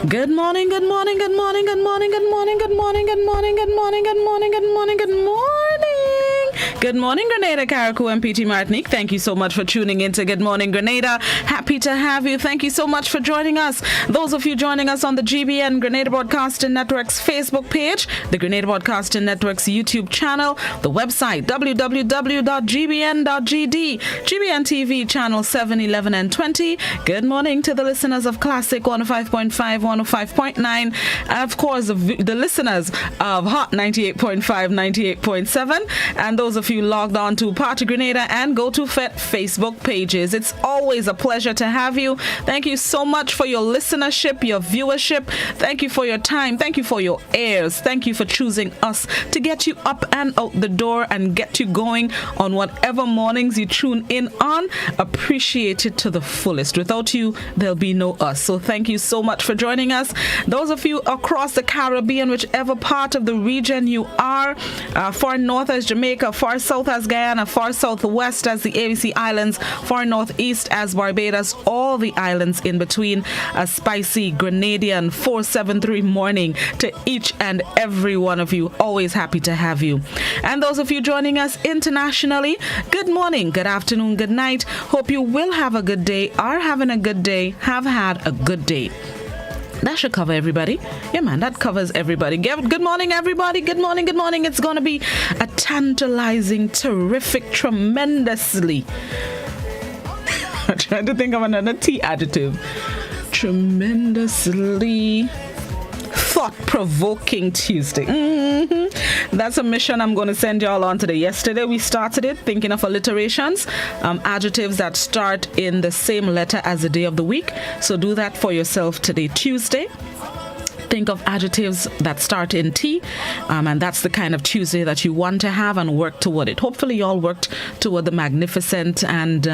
Good morning, good morning, good morning, good morning, good morning, good morning, good morning, good morning, good morning, good morning, good morning. Good morning, Grenada, Carriacou, and PT Martinique. Thank you so much for tuning in to Good Morning Grenada. Happy to have you. Thank you so much for joining us. Those of you joining us on the GBN Grenada Broadcasting Network's Facebook page, the Grenada Broadcasting Network's YouTube channel, the website www.gbn.gd, GBN TV channel 7, 11, and 20. Good morning to the listeners of Classic 105.5, 105.9, and of course the listeners of Hot 98.5, 98.7, and those of you logged on to Party Grenada and Go to FET Facebook pages. It's always a pleasure to have you. Thank you so much for your listenership, your viewership. Thank you for your time. Thank you for your ears. Thank you for choosing us to get you up and out the door and get you going on whatever mornings you tune in on. Appreciate it to the fullest. Without you, there'll be no us. So thank you so much for joining us. Those of you across the Caribbean, whichever part of the region you are, far north as Jamaica, far south as Guyana, far southwest as the ABC Islands, far northeast as Barbados, all the islands in between. A spicy Grenadian 473 morning to each and every one of you. Always happy to have you. And those of you joining us internationally, good morning, good afternoon, good night. Hope you will have a good day, are having a good day, have had a good day. That should cover everybody. Yeah, man, that covers everybody. Good morning, everybody. Good morning, good morning. It's going to be a tantalizing, terrific, tremendously. I'm trying to think of another T adjective. Tremendously thought-provoking Tuesday. That's a mission I'm going to send y'all on today. Yesterday we started it thinking of alliterations, adjectives that start in the same letter as the day of the week. So do that for yourself today, Tuesday. Think of adjectives that start in T, and that's the kind of Tuesday that you want to have and work toward it. Hopefully you all worked toward the magnificent and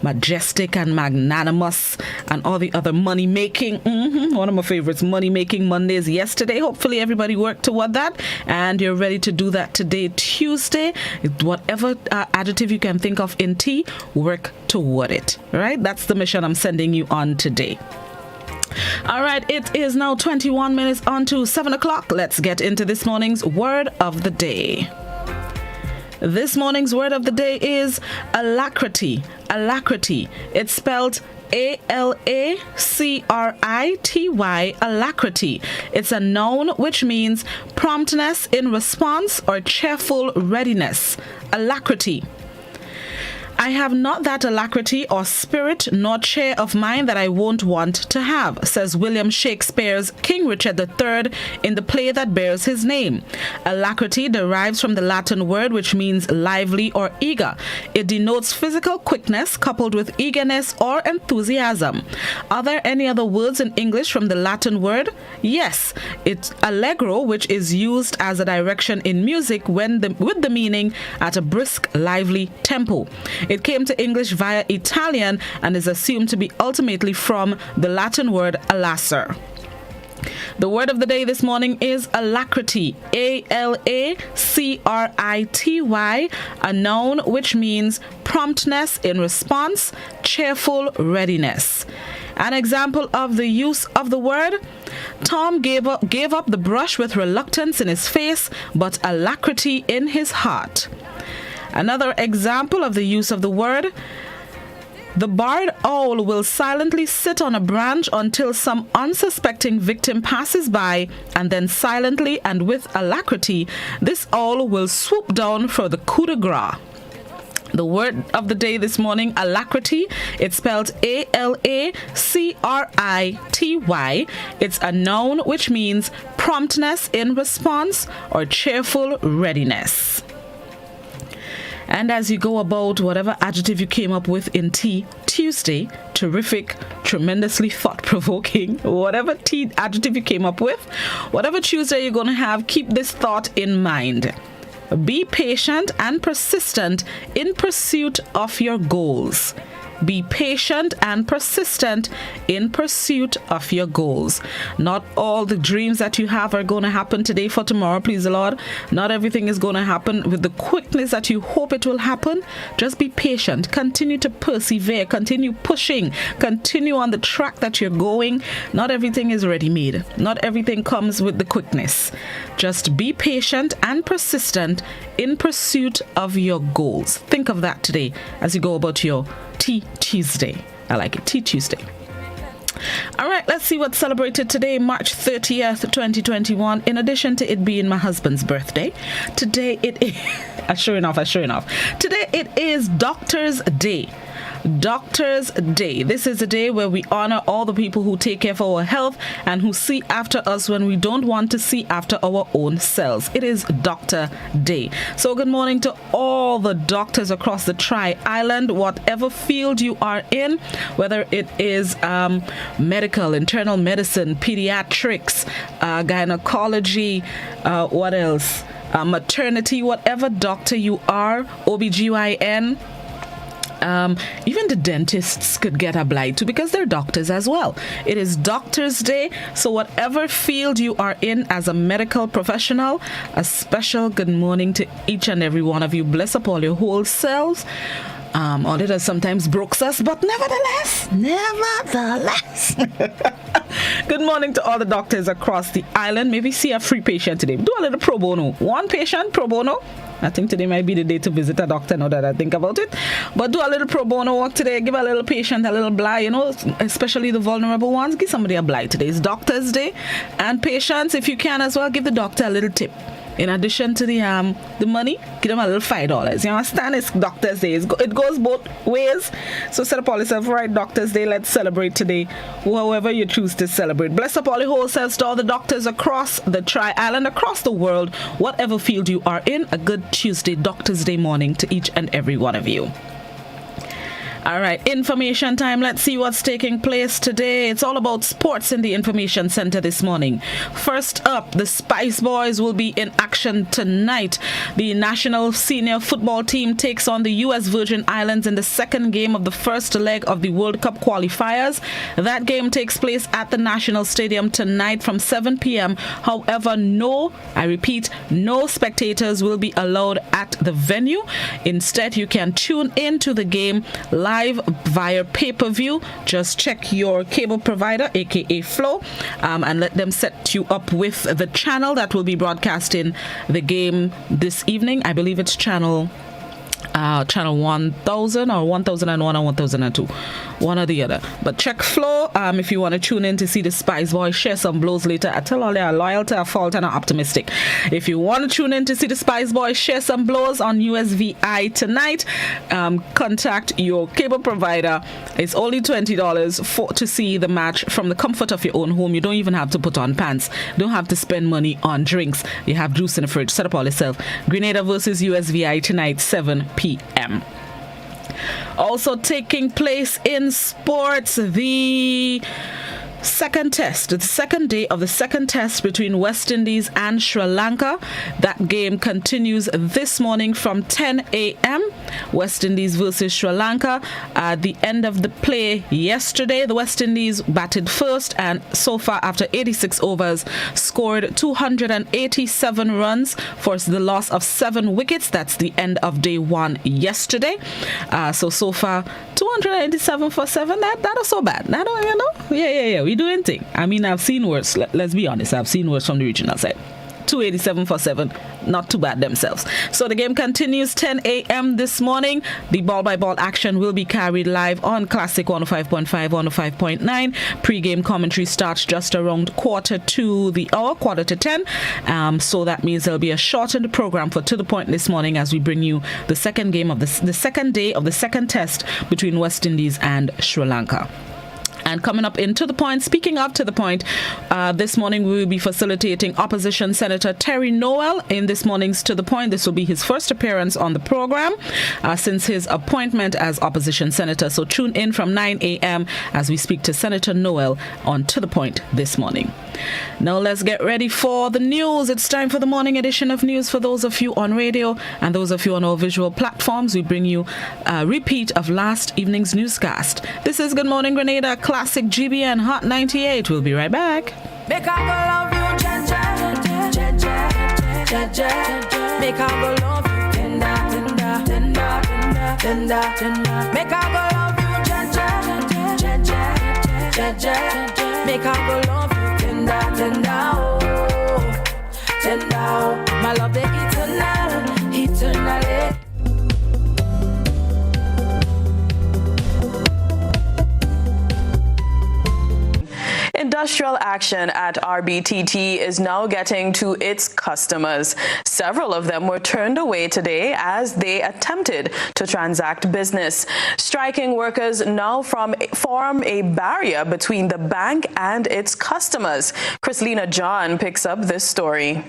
majestic and magnanimous and all the other money-making, one of my favorites, money-making Mondays yesterday. Hopefully everybody worked toward that, and you're ready to do that today, Tuesday. Whatever adjective you can think of in T, work toward it. All right? That's the mission I'm sending you on today. All right, it is now 21 minutes on to 7 o'clock. Let's get into this morning's word of the day. This morning's word of the day is alacrity. Alacrity. It's spelled Alacrity, alacrity. It's a noun which means promptness in response or cheerful readiness. Alacrity. I have not that alacrity or spirit nor cheer of mind that I won't want to have, says William Shakespeare's King Richard III in the play that bears his name. Alacrity derives from the Latin word which means lively or eager. It denotes physical quickness coupled with eagerness or enthusiasm. Are there any other words in English from the Latin word? Yes, it's allegro, which is used as a direction in music with the meaning at a brisk, lively tempo. It came to English via Italian and is assumed to be ultimately from the Latin word alacer. The word of the day this morning is alacrity, Alacrity, a noun which means promptness in response, cheerful readiness. An example of the use of the word: Tom gave up the brush with reluctance in his face, but alacrity in his heart. Another example of the use of the word: the barred owl will silently sit on a branch until some unsuspecting victim passes by, and then silently and with alacrity, this owl will swoop down for the coup de grace. The word of the day this morning, alacrity, it's spelled Alacrity. It's a noun which means promptness in response or cheerful readiness. And as you go about whatever adjective you came up with in Tuesday, terrific, tremendously thought-provoking, whatever adjective you came up with, whatever Tuesday you're going to have, keep this thought in mind. Be patient and persistent in pursuit of your goals. Be patient and persistent in pursuit of your goals. Not all the dreams that you have are going to happen today for tomorrow, please the Lord. Not everything is going to happen with the quickness that you hope it will happen. Just be patient. Continue to persevere. Continue pushing. Continue on the track that you're going. Not everything is ready-made. Not everything comes with the quickness. Just be patient and persistent in pursuit of your goals. Think of that today as you go about your Tuesday. I like it. Tuesday. All right, let's see what's celebrated today, March 30th, 2021. In addition to it being my husband's birthday, today it is... Sure enough. Today it is Doctor's Day. Doctor's Day. This is a day where we honor all the people who take care of our health and who see after us when we don't want to see after our own selves. It is Doctor Day. So good morning to all the doctors across the Tri-Island, whatever field you are in, whether it is medical, internal medicine, pediatrics, gynecology, what else? Maternity, whatever doctor you are, OBGYN, even the dentists could get applied to because they're doctors as well. It is Doctor's Day, so whatever field you are in as a medical professional, a special good morning to each and every one of you. Bless up all your whole selves. All it has sometimes breaks us, but nevertheless. Good morning to all the doctors across the island. Maybe see a free patient today. Do a little pro bono. One patient, pro bono. I think today might be the day to visit a doctor now that I think about it. But do a little pro bono work today. Give a little patient a little bly, especially the vulnerable ones. Give somebody a bly today. It's Doctor's Day. And patients, if you can as well, give the doctor a little tip. In addition to the money, give them a little $5. You understand? It's Doctor's Day. It goes both ways. So set up all yourself right. Doctor's Day. Let's celebrate today. However you choose to celebrate. Bless up all your whole selves to all the doctors across the Tri-Island, across the world, whatever field you are in. A good Tuesday, Doctor's Day morning to each and every one of you. All right, information time. Let's see what's taking place today. It's all about sports in the Information Center this morning. First up, the Spice Boys will be in action tonight. The national senior football team takes on the U.S. Virgin Islands in the second game of the first leg of the World Cup qualifiers. That game takes place at the National Stadium tonight from 7 p.m. However, no spectators will be allowed at the venue. Instead, you can tune into the game live via pay-per-view. Just check your cable provider, aka Flow, and let them set you up with the channel that will be broadcasting the game this evening. I believe it's channel 1000 or 1001 or 1002, one or the other. But check Flow if you want to tune in to see the Spice Boys share some blows later. I tell all they are loyal to a fault and are optimistic. If you want to tune in to see the Spice Boys share some blows on USVI tonight, contact your cable provider. It's only $20 to see the match from the comfort of your own home. You don't even have to put on pants. You don't have to spend money on drinks. You have juice in the fridge. Set up all yourself. Grenada versus USVI tonight, 7 p.m. Also taking place in sports, the second day of the second test between West Indies and Sri Lanka. That game continues this morning from 10 a.m. West Indies versus Sri Lanka. At the end of the play yesterday, the West Indies batted first and so far after 86 overs scored 287 runs for the loss of 7 wickets. That's the end of day one yesterday. So far 287 for 7. That is so bad. Yeah. We doing thing. I mean, I've seen worse. Let's be honest. I've seen worse from the regional side. 287 for 7. Not too bad themselves. So the game continues 10 a.m. this morning. The ball-by-ball action will be carried live on Classic 105.5, 105.9. Pre-game commentary starts just around quarter to 10. So that means there'll be a shortened program for To The Point this morning as we bring you the second game of the second day of the second test between West Indies and Sri Lanka. And coming up into the point, speaking up to the point, this morning we will be facilitating Opposition Senator Terry Noel in this morning's To the Point. This will be his first appearance on the program since his appointment as Opposition Senator. So tune in from 9 a.m. as we speak to Senator Noel on To the Point this morning. Now let's get ready for the news. It's time for the morning edition of news. For those of you on radio and those of you on our visual platforms, we bring you a repeat of last evening's newscast. This is Good Morning Grenada, Classic GBN Hot 98. We'll be right back. Make I go love you, Jaja, Jaja, Jaja. Make I go love you, tender, tender, tender, tender, tender, tender. Make I go love you, Jaja, Jaja, Jaja. Make I go love you, tender, tender, oh, tender, oh. My love, the eternal, eternally. Industrial action at RBTT is now getting to its customers. Several of them were turned away today as they attempted to transact business. Striking workers now form a barrier between the bank and its customers. Chrislina John picks up this story.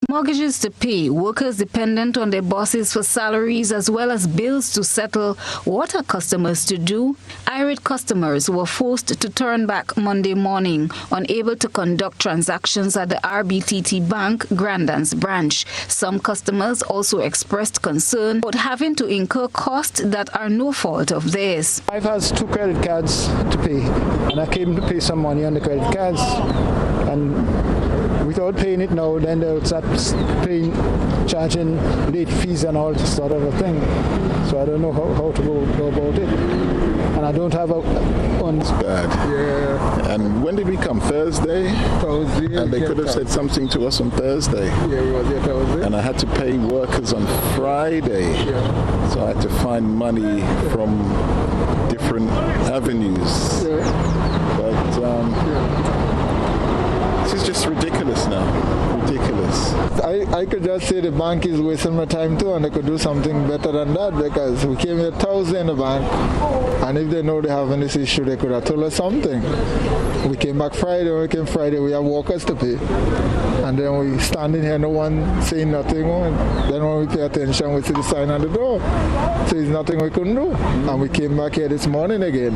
Mortgages to pay, workers dependent on their bosses for salaries as well as bills to settle. What are customers to do? Irate customers were forced to turn back Monday morning, unable to conduct transactions at the RBTT Bank Grandans branch. Some customers also expressed concern about having to incur costs that are no fault of theirs. I have 2 credit cards to pay, and I came to pay some money on the credit cards, and without paying it now, then they'll start charging late fees and all sort of a thing. So I don't know how to go about it. And I don't have funds. Bad. Yeah. And when did we come? Thursday? Thursday. And they could have said something to us on Thursday. Yeah, it was Thursday. And I had to pay workers on Friday. Yeah. So I had to find money from different avenues. Yeah. But this is just ridiculous now. Ridiculous. I could just say the bank is wasting my time too, and they could do something better than that, because we came here Thursday in the bank, and if they know they have this issue, they could have told us something. We came back Friday. When we came Friday, we have workers to pay. And then we standing here, no one saying nothing. Then when we pay attention, we see the sign on the door. So there's nothing we couldn't do. And we came back here this morning again.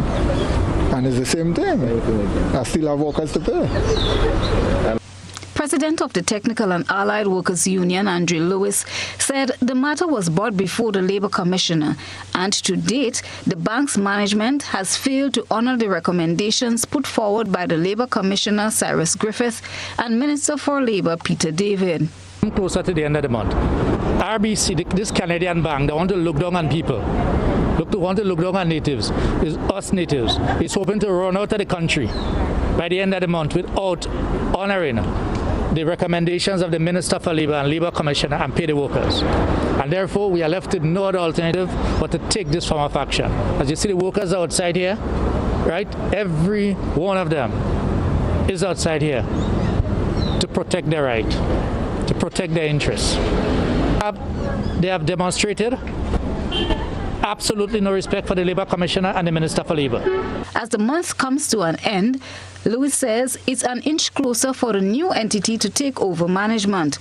And it's the same thing. I still have workers to pay. President of the Technical and Allied Workers Union, Andrew Lewis, said the matter was brought before the Labour Commissioner, and to date, the bank's management has failed to honour the recommendations put forward by the Labour Commissioner, Cyrus Griffith, and Minister for Labour, Peter David. Closer to the end of the month, RBC, this Canadian bank, they want to look down on people. Want to look down on natives, is us natives. It's hoping to run out of the country by the end of the month without honouring the recommendations of the Minister for Labour and Labour Commissioner and pay the workers. And therefore, we are left with no other alternative but to take this form of action. As you see the workers outside here, right? Every one of them is outside here to protect their right, to protect their interests. They have demonstrated absolutely no respect for the Labour Commissioner and the Minister for Labour. As the month comes to an end, Lewis says it's an inch closer for the new entity to take over management,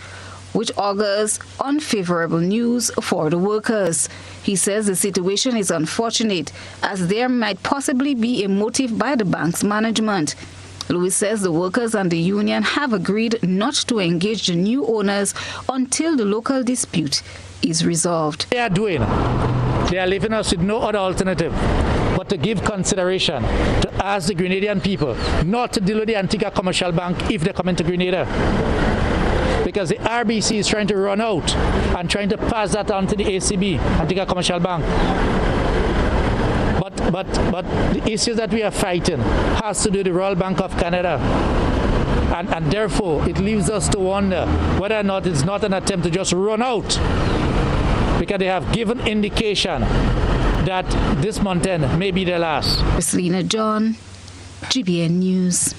which augurs unfavorable news for the workers. He says the situation is unfortunate, as there might possibly be a motive by the bank's management. Lewis says the workers and the union have agreed not to engage the new owners until the local dispute is resolved. They are leaving us with no other alternative but to give consideration to ask the Grenadian people not to deal with the Antigua Commercial Bank if they come into Grenada. Because the RBC is trying to run out and trying to pass that on to the ACB, Antigua Commercial Bank. But the issues that we are fighting has to do with the Royal Bank of Canada. And therefore, it leaves us to wonder whether or not it's not an attempt to just run out, because they have given indication that this month end may be the last. Chrislina John, GBN News.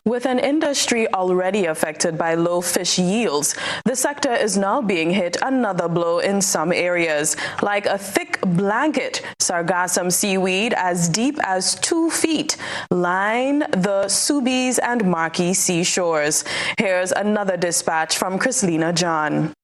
With an industry already affected by low fish yields, the sector is now being hit another blow in some areas. Like a thick blanket, sargassum seaweed as deep as 2 feet line the Subies and Marquis seashores. Here's another dispatch from Chrislina John.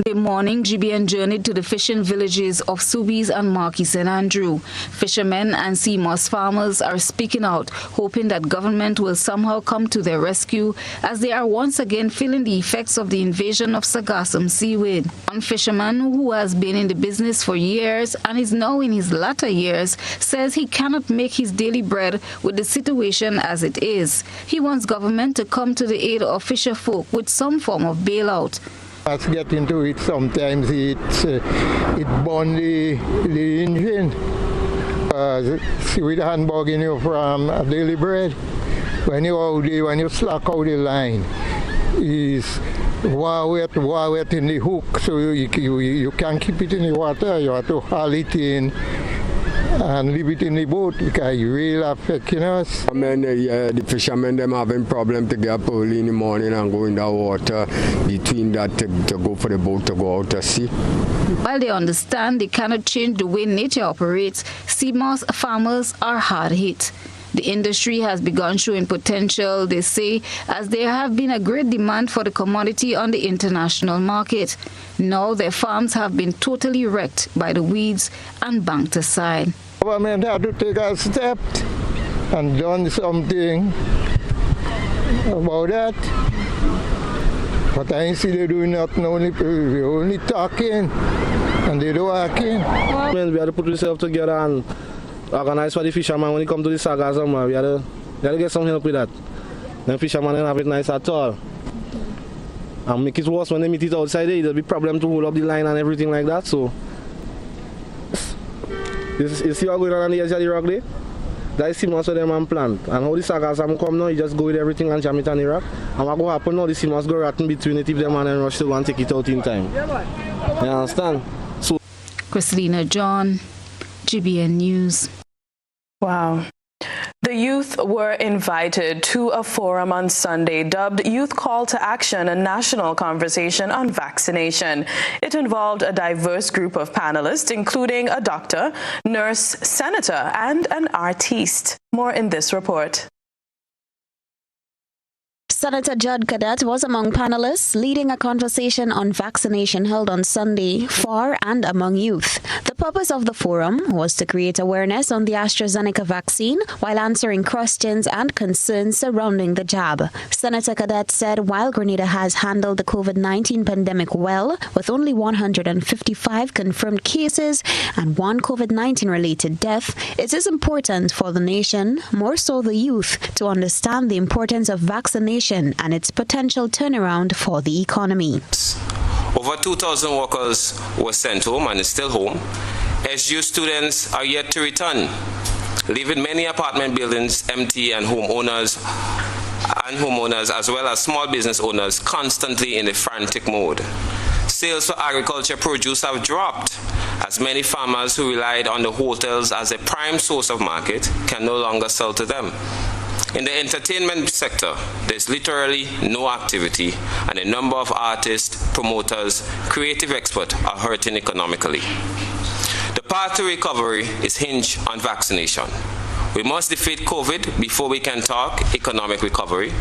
Good morning, GBN journeyed to the fishing villages of Subies and Marquis St. Andrew. Fishermen and sea moss farmers are speaking out, hoping that government will somehow come to their rescue as they are once again feeling the effects of the invasion of sargassum seaweed. One fisherman who has been in the business for years and is now in his latter years says he cannot make his daily bread with the situation as it is. He wants government to come to the aid of fisher folk with some form of bailout. Let's get into it. Sometimes it burn the engine. With handbag in you from a daily bread. When you slack out the line, is wet in the hook, so you can't keep it in the water. You have to haul it in and leave it in the boat because it really affecting us. The fishermen them having problem to get up early in the morning and go in the water between that to go for the boat to go out to sea. While they understand they cannot change the way nature operates, sea moss farmers are hard hit. The industry has begun showing potential, they say, as there have been a great demand for the commodity on the international market. Now their farms have been totally wrecked by the weeds and banked aside. Government had to take a step and done something about that. But I ain't see they doing nothing, only talking and they don't working. We have to put ourselves together and organize for the fishermen when it comes to the sargassum. We have to get some help with that. The fishermen don't have it nice at all. And make it worse when they meet it outside there. There'll be problem to hold up the line and everything like that. So you see what's going on the edge of the rock there? That is similar to them and plant. And how the sargassum come now, you just go with everything and jam it on the rock. And what will happen now, the sea must go rotten between it if them and rush to go and take it out in time. You understand? So Chrislina John, GBN News. Wow. The youth were invited to a forum on Sunday dubbed Youth Call to Action, a national conversation on vaccination. It involved a diverse group of panelists, including a doctor, nurse, senator, and an artiste. More in this report. Senator Judd Cadet was among panelists leading a conversation on vaccination held on Sunday for and among youth. The purpose of the forum was to create awareness on the AstraZeneca vaccine while answering questions and concerns surrounding the jab. Senator Cadet said while Grenada has handled the COVID-19 pandemic well, with only 155 confirmed cases and 1 COVID-19 related death, it is important for the nation, more so the youth, to understand the importance of vaccination and its potential turnaround for the economy. Over 2,000 workers were sent home and is still home. SGU students are yet to return, leaving many apartment buildings empty and homeowners as well as small business owners constantly in a frantic mode. Sales for agriculture produce have dropped as many farmers who relied on the hotels as a prime source of market can no longer sell to them. In the entertainment sector, there's literally no activity, and a number of artists, promoters, creative experts are hurting economically. The path to recovery is hinged on vaccination. We must defeat COVID before we can talk economic recovery.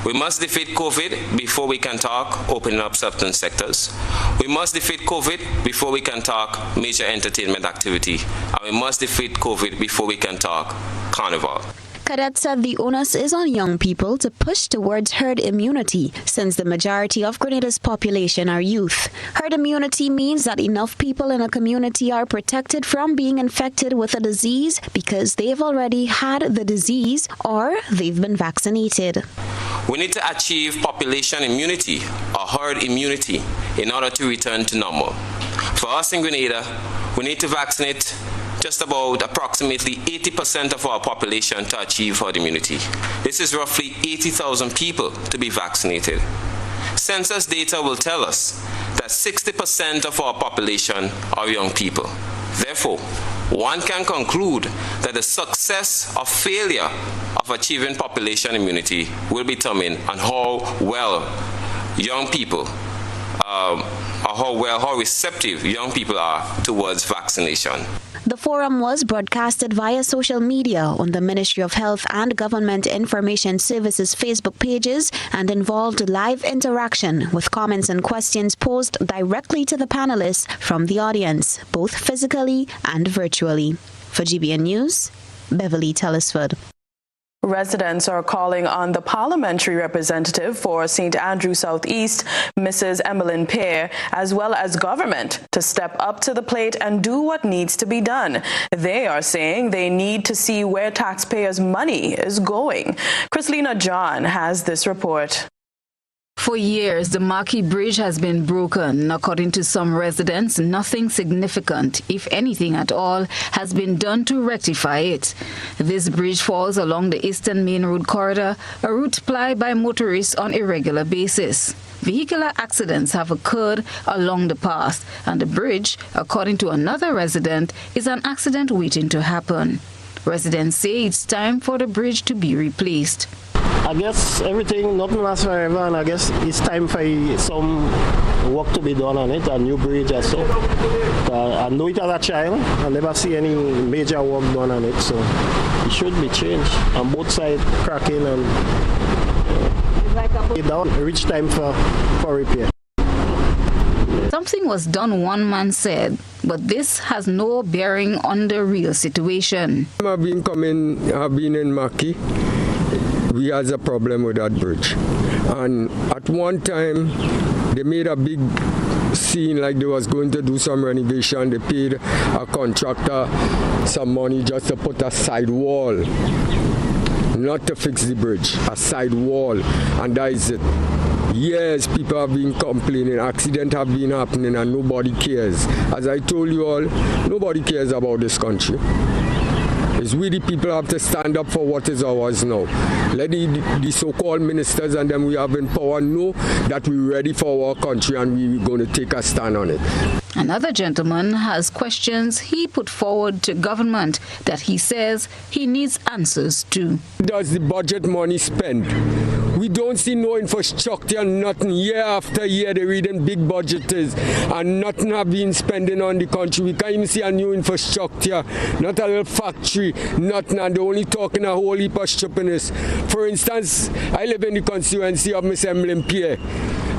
We must defeat COVID before we can talk opening up certain sectors. We must defeat COVID before we can talk major entertainment activity. And we must defeat COVID before we can talk carnival. Cadet said the onus is on young people to push towards herd immunity, since the majority of Grenada's population are youth. Herd immunity means that enough people in a community are protected from being infected with a disease because they've already had the disease or they've been vaccinated. We need to achieve population immunity or herd immunity in order to return to normal. For us in Grenada, we need to vaccinate just about approximately 80% of our population to achieve herd immunity. This is roughly 80,000 people to be vaccinated. Census data will tell us that 60% of our population are young people. Therefore, one can conclude that the success or failure of achieving population immunity will be determined on how well young people, how receptive young people are towards vaccination. The forum was broadcasted via social media on the Ministry of Health and Government Information Services Facebook pages and involved live interaction with comments and questions posed directly to the panelists from the audience, both physically and virtually. For GBN News, Beverly Telesford. Residents are calling on the parliamentary representative for St. Andrew Southeast, Mrs. Emmeline Pear, as well as government to step up to the plate and do what needs to be done. They are saying they need to see where taxpayers' money is going. Chrislina John has this report. For years, the Marquis Bridge has been broken. According to some residents, nothing significant, if anything at all, has been done to rectify it. This bridge falls along the Eastern Main Road corridor, a route plied by motorists on a regular basis. Vehicular accidents have occurred along the path, and the bridge, according to another resident, is an accident waiting to happen. Residents say it's time for the bridge to be replaced. I guess nothing lasts forever, and I guess it's time for some work to be done on it, a new bridge or so. I know it as a child, I never see any major work done on it, so it should be changed. On both sides, cracking and it down, reach time for repair. Something was done, one man said, but this has no bearing on the real situation. I've been in Maki. We had a problem with that bridge. And at one time, they made a big scene like they was going to do some renovation. They paid a contractor some money just to put a side wall, not to fix the bridge, a side wall, and that is it. Yes, people have been complaining, accidents have been happening, and nobody cares. As I told you all, nobody cares about this country. It's we the people have to stand up for what is ours now. Let the so-called ministers and them we have in power know that we're ready for our country and we're going to take a stand on it. Another gentleman has questions he put forward to government that he says he needs answers to. Does the budget money spend? We don't see no infrastructure, nothing. Year after year, they're reading big budgets and nothing have been spending on the country. We can't even see a new infrastructure, not a little factory, nothing, and they're only talking a whole heap of stupidness. For instance, I live in the constituency of Miss Emmeline Pear,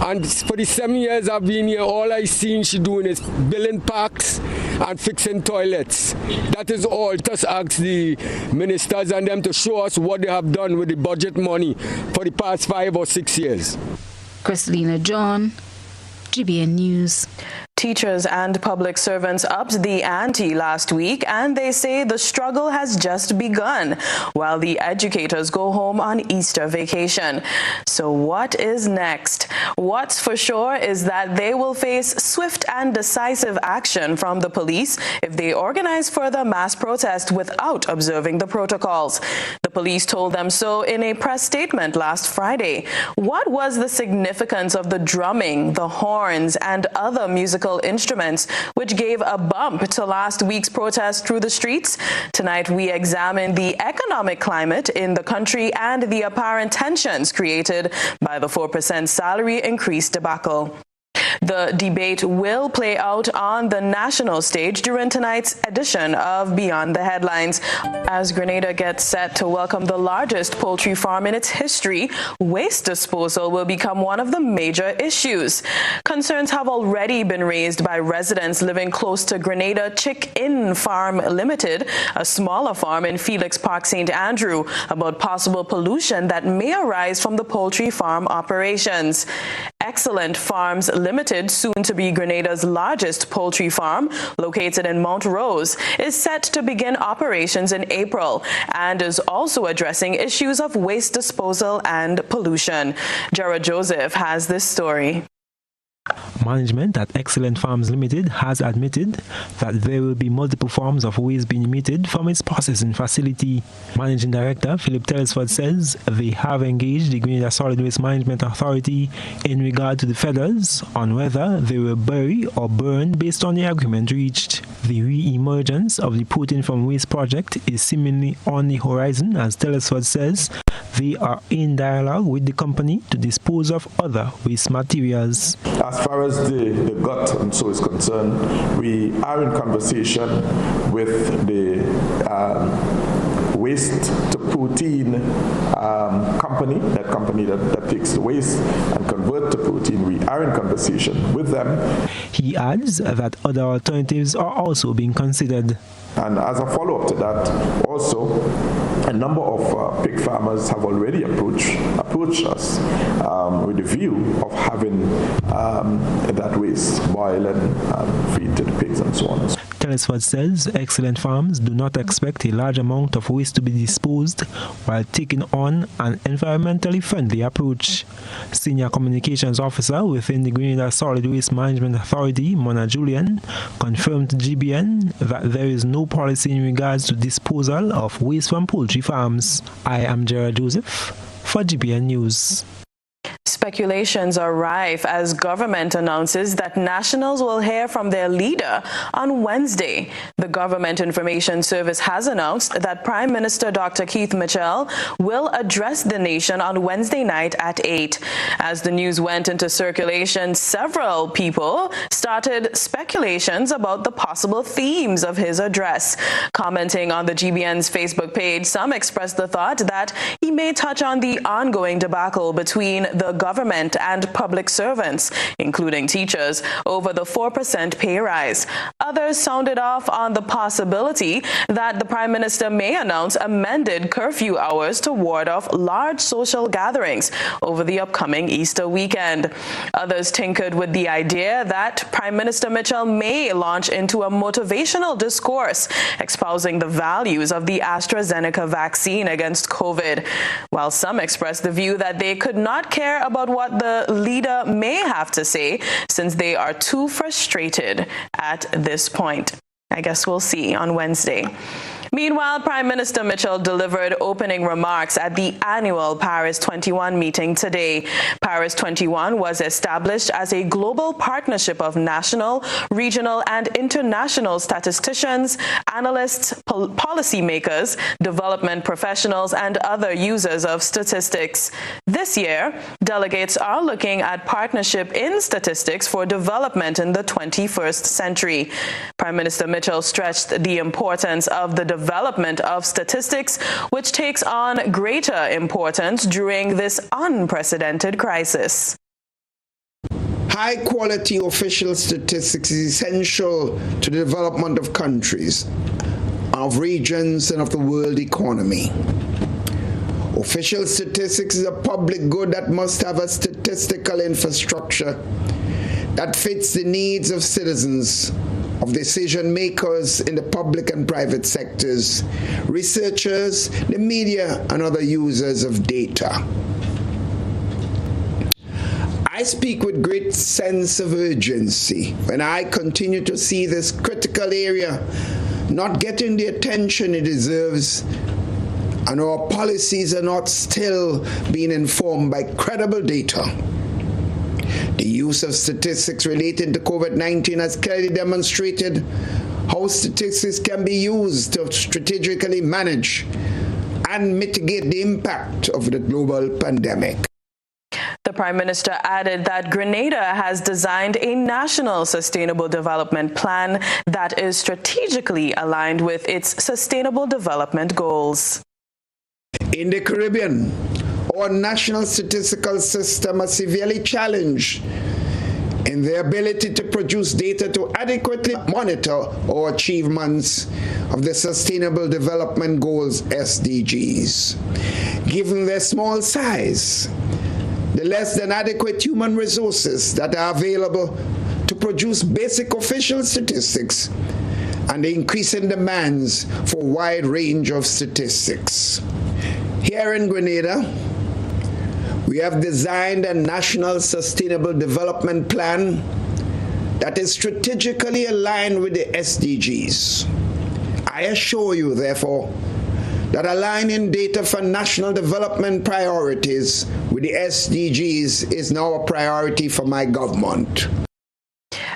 and for the 7 years I've been here, all I've seen she doing is building parks and fixing toilets. That is all. Just ask the ministers and them to show us what they have done with the budget money for the past 5 or 6 years. Chrislina John, GBN News. Teachers and public servants upped the ante last week, and they say the struggle has just begun while the educators go home on Easter vacation. So what is next? What's for sure is that they will face swift and decisive action from the police if they organize further mass protest without observing the protocols. The police told them so in a press statement last Friday. What was the significance of the drumming, the horns, and other musical instruments which gave a bump to last week's protest through the streets? Tonight we examine the economic climate in the country and the apparent tensions created by the 4% salary increase debacle. The debate will play out on the national stage during tonight's edition of Beyond the Headlines. As Grenada gets set to welcome the largest poultry farm in its history, waste disposal will become one of the major issues. Concerns have already been raised by residents living close to Grenada Chick-In Farm Limited, a smaller farm in Felix Park, St. Andrew, about possible pollution that may arise from the poultry farm operations. Excellent Farms Limited, soon to be Grenada's largest poultry farm, located in Mount Rose, is set to begin operations in April and is also addressing issues of waste disposal and pollution. Jared Joseph has this story. Management at Excellent Farms Limited has admitted that there will be multiple forms of waste being emitted from its processing facility. Managing Director Philip Telesford says they have engaged the Grenada Solid Waste Management Authority in regard to the feathers on whether they will bury or burn based on the agreement reached. The re-emergence of the Protein from Waste project is seemingly on the horizon, as Telesford says they are in dialogue with the company to dispose of other waste materials. As far as the gut and so is concerned, we are in conversation with the waste to protein company, that company that takes the waste and convert to protein. We are in conversation with them. He adds that other alternatives are also being considered. And as a follow-up to that, also, a number of pig farmers have already approached us with the view of having that waste boil and feed to the pigs and so on. Telesford says Excellent Farms do not expect a large amount of waste to be disposed while taking on an environmentally friendly approach. Senior Communications Officer within the Grenada Solid Waste Management Authority, Mona Julian, confirmed to GBN that there is no policy in regards to disposal of waste from poultry farms. I am Gerard Joseph for GBN News. Speculations are rife as government announces that nationals will hear from their leader on Wednesday. The Government Information Service has announced that Prime Minister Dr. Keith Mitchell will address the nation on Wednesday night at 8. As the news went into circulation, several people started speculations about the possible themes of his address. Commenting on the GBN's Facebook page, some expressed the thought that he may touch on the ongoing debacle between the government and public servants, including teachers, over the 4% pay rise. Others sounded off on the possibility that the Prime Minister may announce amended curfew hours to ward off large social gatherings over the upcoming Easter weekend. Others tinkered with the idea that Prime Minister Mitchell may launch into a motivational discourse espousing the values of the AstraZeneca vaccine against COVID, while some expressed the view that they could not care about what the leader may have to say since they are too frustrated at this point. I guess we'll see on Wednesday. Meanwhile, Prime Minister Mitchell delivered opening remarks at the annual Paris 21 meeting today. Paris 21 was established as a global partnership of national, regional, and international statisticians, analysts, policymakers, development professionals, and other users of statistics. This year, delegates are looking at partnership in statistics for development in the 21st century. Prime Minister Mitchell stressed the importance of the development of statistics, which takes on greater importance during this unprecedented crisis. High-quality official statistics is essential to the development of countries, of regions, and of the world economy. Official statistics is a public good that must have a statistical infrastructure that fits the needs of citizens, of decision makers in the public and private sectors, researchers, the media, and other users of data. I speak with great sense of urgency when I continue to see this critical area not getting the attention it deserves, and our policies are not still being informed by credible data. The use of statistics relating to COVID-19 has clearly demonstrated how statistics can be used to strategically manage and mitigate the impact of the global pandemic. The Prime Minister added that Grenada has designed a national sustainable development plan that is strategically aligned with its sustainable development goals. In the Caribbean, our national statistical system is severely challenged in their ability to produce data to adequately monitor our achievements of the Sustainable Development Goals, SDGs. Given their small size, the less than adequate human resources that are available to produce basic official statistics, and the increasing demands for a wide range of statistics. Here in Grenada, we have designed a national sustainable development plan that is strategically aligned with the SDGs. I assure you, therefore, that aligning data for national development priorities with the SDGs is now a priority for my government.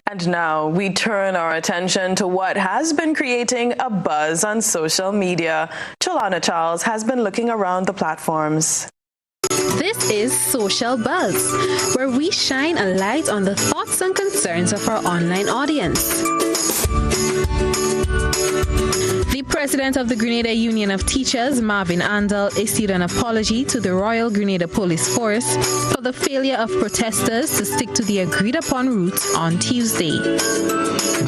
And now we turn our attention to what has been creating a buzz on social media. Cholana Charles has been looking around the platforms. This is Social Buzz, where we shine a light on the thoughts and concerns of our online audience. The president of the Grenada Union of Teachers, Marvin Andal, issued an apology to the Royal Grenada Police Force for the failure of protesters to stick to the agreed-upon route on Tuesday.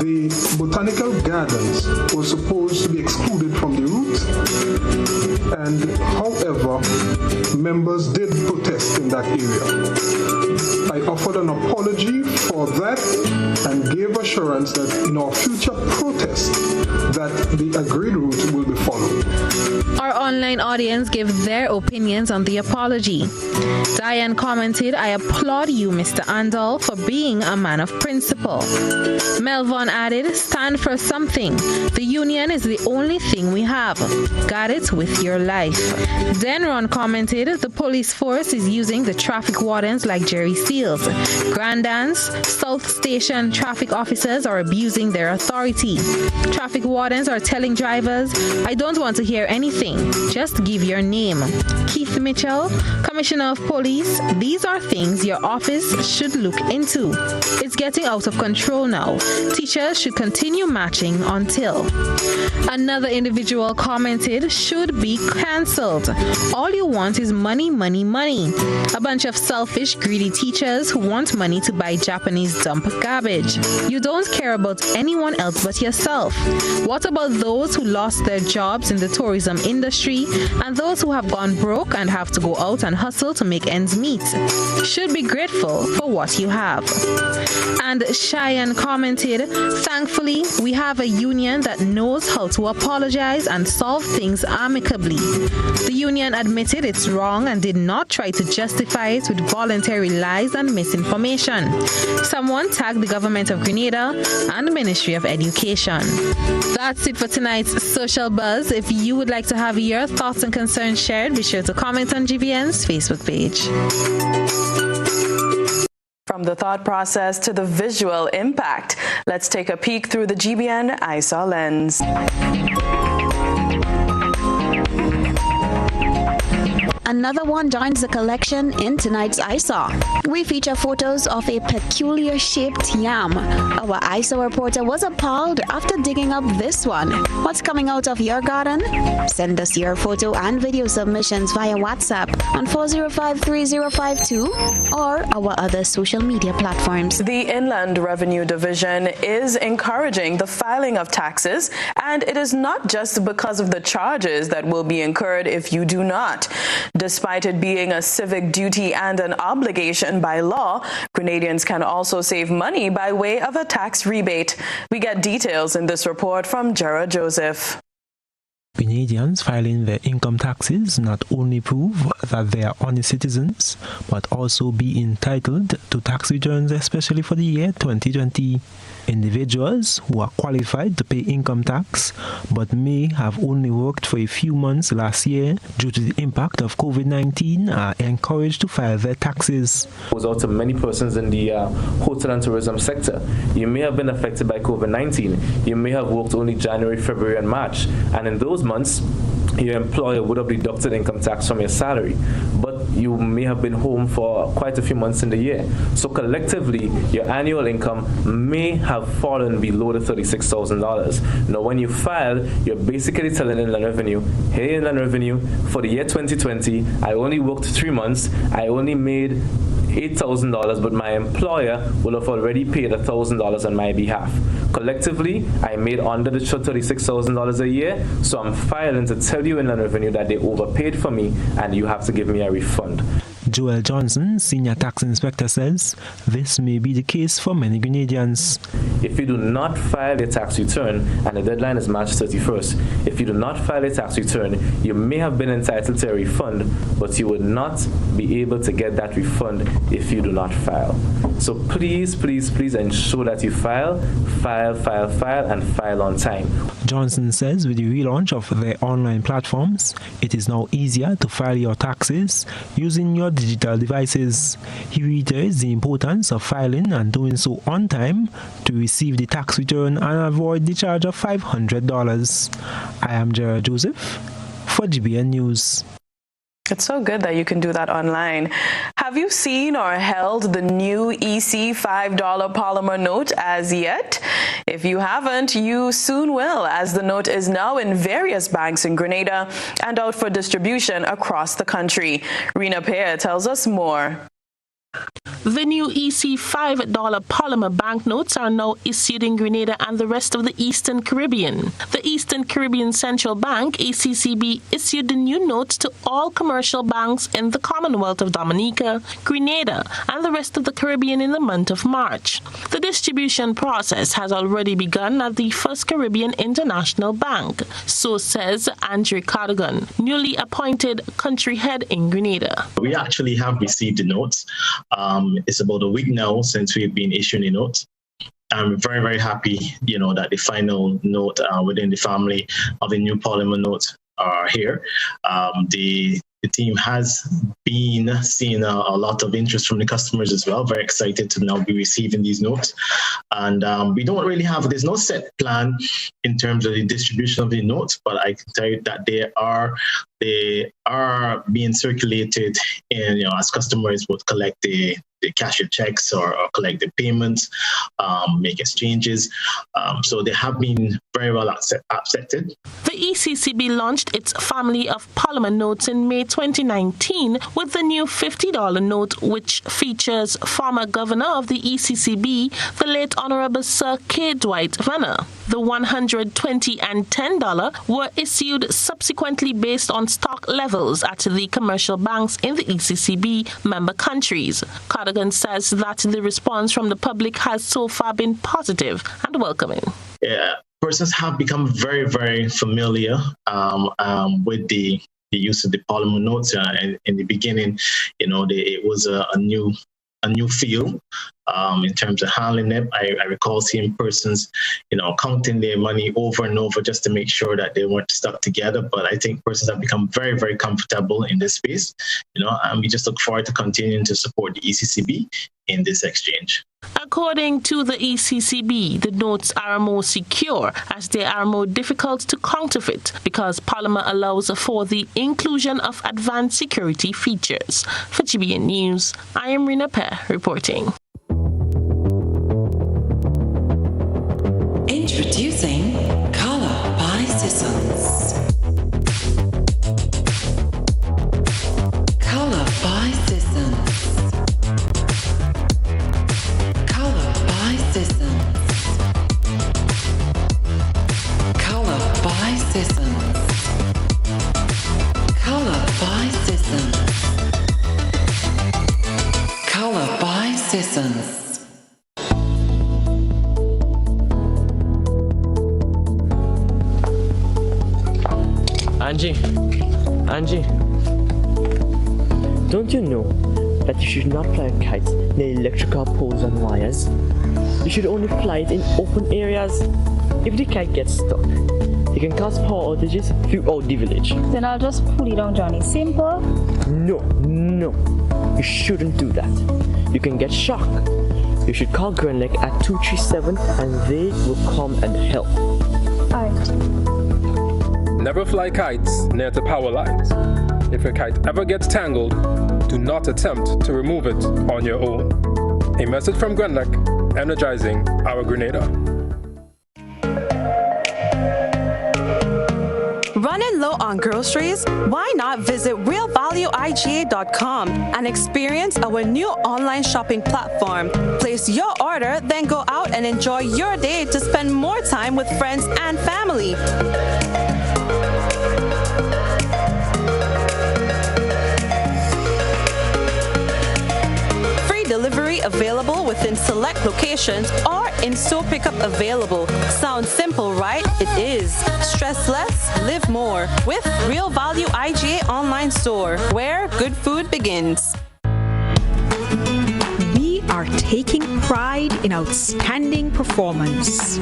The botanical gardens were supposed to be excluded from the route, and however, members did protest in that area. I offered an apology for that and gave assurance that in our future protests that the agreed route will be followed. Our online audience gave their opinions on the apology. Diane commented, "I applaud you, Mr. Andal, for being a man of principle." Melvon added, "Stand for something. The union is the only thing we have. Got it with your life." Denron commented, "The police force is using the traffic wardens like Jerry Seals. Grandans, South Station traffic officers are abusing their authority. Traffic wardens are telling drivers, 'I don't want to hear anything. Just give your name.' Keith Mitchell, Commissioner of Police, these are things your office should look into. It's getting out of control now. Teachers should continue marching until." Another individual commented, "Should be cancelled. All you want is money, money, money. A bunch of selfish, greedy teachers who want money to buy Japanese dump garbage. You don't care about anyone else but yourself. What about those who lost their jobs in the tourism industry and those who have gone broke and have to go out and hustle to make ends meet? Should be grateful for what you have." And Cheyenne commented, "Thankfully, we have a union that knows how to apologize and solve things amicably. The union admitted it's wrong and did not try to justify it with voluntary lies and misinformation. Someone tagged the government of Grenada and Ministry of Education." That's it for tonight's Social Buzz. If you would like to have your thoughts and concerns shared, be sure to comment on GBN's Facebook page. From the thought process to the visual impact, let's take a peek through the GBN ISAW lens. Another one joins the collection in tonight's ISAW. We feature photos of a peculiar shaped yam. Our ISAW reporter was appalled after digging up this one. What's coming out of your garden? Send us your photo and video submissions via WhatsApp on 4053052 or our other social media platforms. The Inland Revenue Division is encouraging the filing of taxes, and it is not just because of the charges that will be incurred if you do not. Despite it being a civic duty and an obligation by law, Grenadians can also save money by way of a tax rebate. We get details in this report from Gerard Joseph. Grenadians filing their income taxes not only prove that they are honest citizens, but also be entitled to tax returns, especially for the year 2020. Individuals who are qualified to pay income tax but may have only worked for a few months last year due to the impact of COVID-19 are encouraged to file their taxes. Goes out to many persons in the hotel and tourism sector. You may have been affected by COVID-19. You may have worked only January, February, and March, and in those months, your employer would have deducted income tax from your salary, but you may have been home for quite a few months in the year. So collectively, your annual income may have fallen below the $36,000. Now, when you file, you're basically telling Inland Revenue, hey, Inland Revenue, for the year 2020, I only worked 3 months, I only made $8,000, but my employer will have already paid $1,000 on my behalf. Collectively, I made under the $36,000 a year, so I'm filing to tell you Inland Revenue that they overpaid for me and you have to give me a refund. Joel Johnson, Senior Tax Inspector, says this may be the case for many Grenadians. If you do not file your tax return, and the deadline is March 31st, if you do not file a tax return, you may have been entitled to a refund, but you would not be able to get that refund if you do not file. So please, please, please ensure that you file, and file on time. Johnson says with the relaunch of their online platforms, it is now easier to file your taxes using your digital devices. He reiterates the importance of filing and doing so on time to receive the tax return and avoid the charge of $500. I am Gerard Joseph for GBN News. It's so good that you can do that online. Have you seen or held the new EC $5 polymer note as yet? If you haven't, you soon will, as the note is now in various banks in Grenada and out for distribution across the country. Rena Pear tells us more. The new EC $5 polymer banknotes are now issued in Grenada and the rest of the Eastern Caribbean. The Eastern Caribbean Central Bank, ECCB, issued the new notes to all commercial banks in the Commonwealth of Dominica, Grenada, and the rest of the Caribbean in the month of March. The distribution process has already begun at the First Caribbean International Bank, so says Andre Cardigan, newly appointed country head in Grenada. We actually have received the notes. It's about a week now since we've been issuing the notes. I'm very, very happy, that the final note within the family of the new polymer notes are here. The team has been seeing a lot of interest from the customers as well. Very excited to now be receiving these notes. And there's no set plan in terms of the distribution of the notes, but I can tell you that they are being circulated, and as customers would collect the cashier checks or collect the payments, make exchanges. So they have been very well accepted. The ECCB launched its family of polymer notes in May 2019 with the new $50 note, which features former governor of the ECCB, the late Honorable Sir K. Dwight Venner. The $100, $20, and $10 were issued subsequently based on stock levels at the commercial banks in the ECCB member countries. Cardigan says that the response from the public has so far been positive and welcoming. Yeah, persons have become very, very familiar with the use of the polymer notes. In the beginning, it was a new feel in terms of handling it. I recall seeing persons, counting their money over and over just to make sure that they weren't stuck together. But I think persons have become very, very comfortable in this space, and we just look forward to continuing to support the ECCB in this exchange. According to the ECCB, the notes are more secure as they are more difficult to counterfeit because polymer allows for the inclusion of advanced security features. For GBN News, I am Rena Pear reporting. Introducing Color by Sissons. Color by Sissons. Color by Sissons. Color by Sissons. Color by Sissons. Color by Sissons. Angie, don't you know that you should not fly kites near electrical poles and wires? You should only fly it in open areas. If the kite gets stuck, it can cause power outages throughout the village. Then I'll just pull it down, Johnny. Simple? No. You shouldn't do that. You can get shocked. You should call Grenada at 237 and they will come and help. Alright. Never fly kites near the power lines. If your kite ever gets tangled, do not attempt to remove it on your own. A message from Grenada, energizing our Grenada. Running low on groceries? Why not visit realvalueiga.com and experience our new online shopping platform? Place your order, then go out and enjoy your day to spend more time with friends and family. select locations or in-store pickup available. Sounds simple, right? It is. Stress less, live more with Real Value IGA online store, where good food begins. We are taking pride in outstanding performance.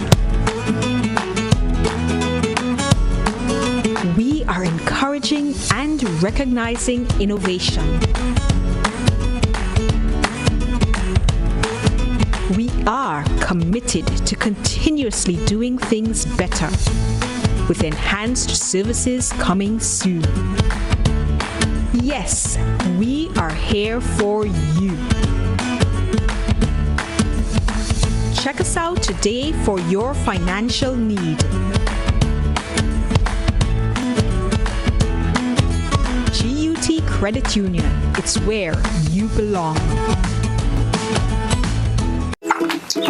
We are encouraging and recognizing innovation. We are committed to continuously doing things better, with enhanced services coming soon. Yes, we are here for you. Check us out today for your financial need. GUT Credit Union, it's where you belong.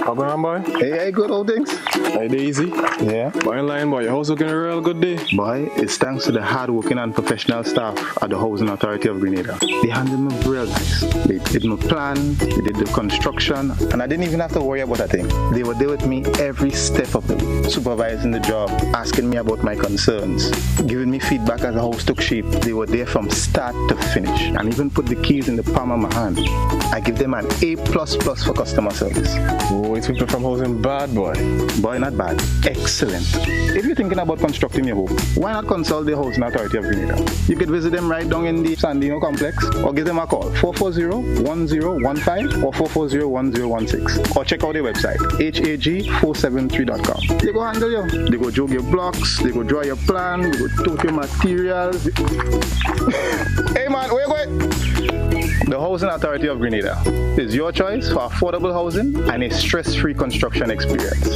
How going on, boy? Hey, good old things. Hey, Daisy. Yeah. Boy, in line, boy. Your house looking a real good day. Boy, it's thanks to the hard-working and professional staff at the Housing Authority of Grenada. They handled me real nice. They did my plan, they did the construction, and I didn't even have to worry about a thing. They were there with me every step of the way, supervising the job, asking me about my concerns, giving me feedback as the house took shape. They were there from start to finish, and even put the keys in the palm of my hand. I give them an A++ for customer service. Oh, it's people from housing bad, boy. Boy, not bad. Excellent. If you're thinking about constructing your home, why not consult the Housing Authority of Grenada? You could visit them right down in the Sandino complex, or give them a call, 440-1015 or 440-1016. Or check out their website, hag473.com. They go handle you. They go jog your blocks, they go draw your plan, they go tote your materials. Hey man, where you going? The Housing Authority of Grenada is your choice for affordable housing and a stress-free construction experience.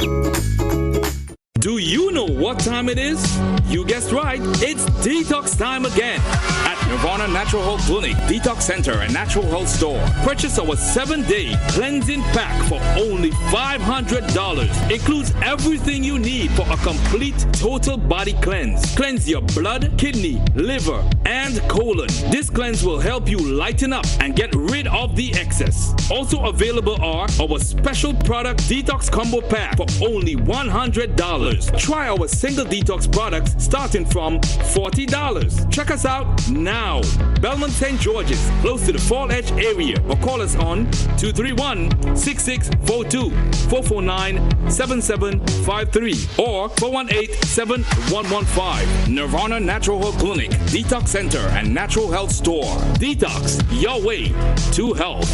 Do you know what time it is? You guessed right, it's detox time again at Nirvana Natural Health Clinic, Detox Center and Natural Health Store. Purchase our 7-day cleansing pack for only $500. Includes everything you need for a complete total body cleanse. Cleanse your blood, kidney, liver, and colon. This cleanse will help you lighten up and get rid of the excess. Also available are our special product detox combo pack for only $100. Try our single detox products starting from $40. Check us out now. Belmont St. George's, close to the Fall Edge area, or call us on 231-6642, 449-7753, or 418-7115. Nirvana Natural Health Clinic, Detox Center, and Natural Health Store. Detox, your way to health.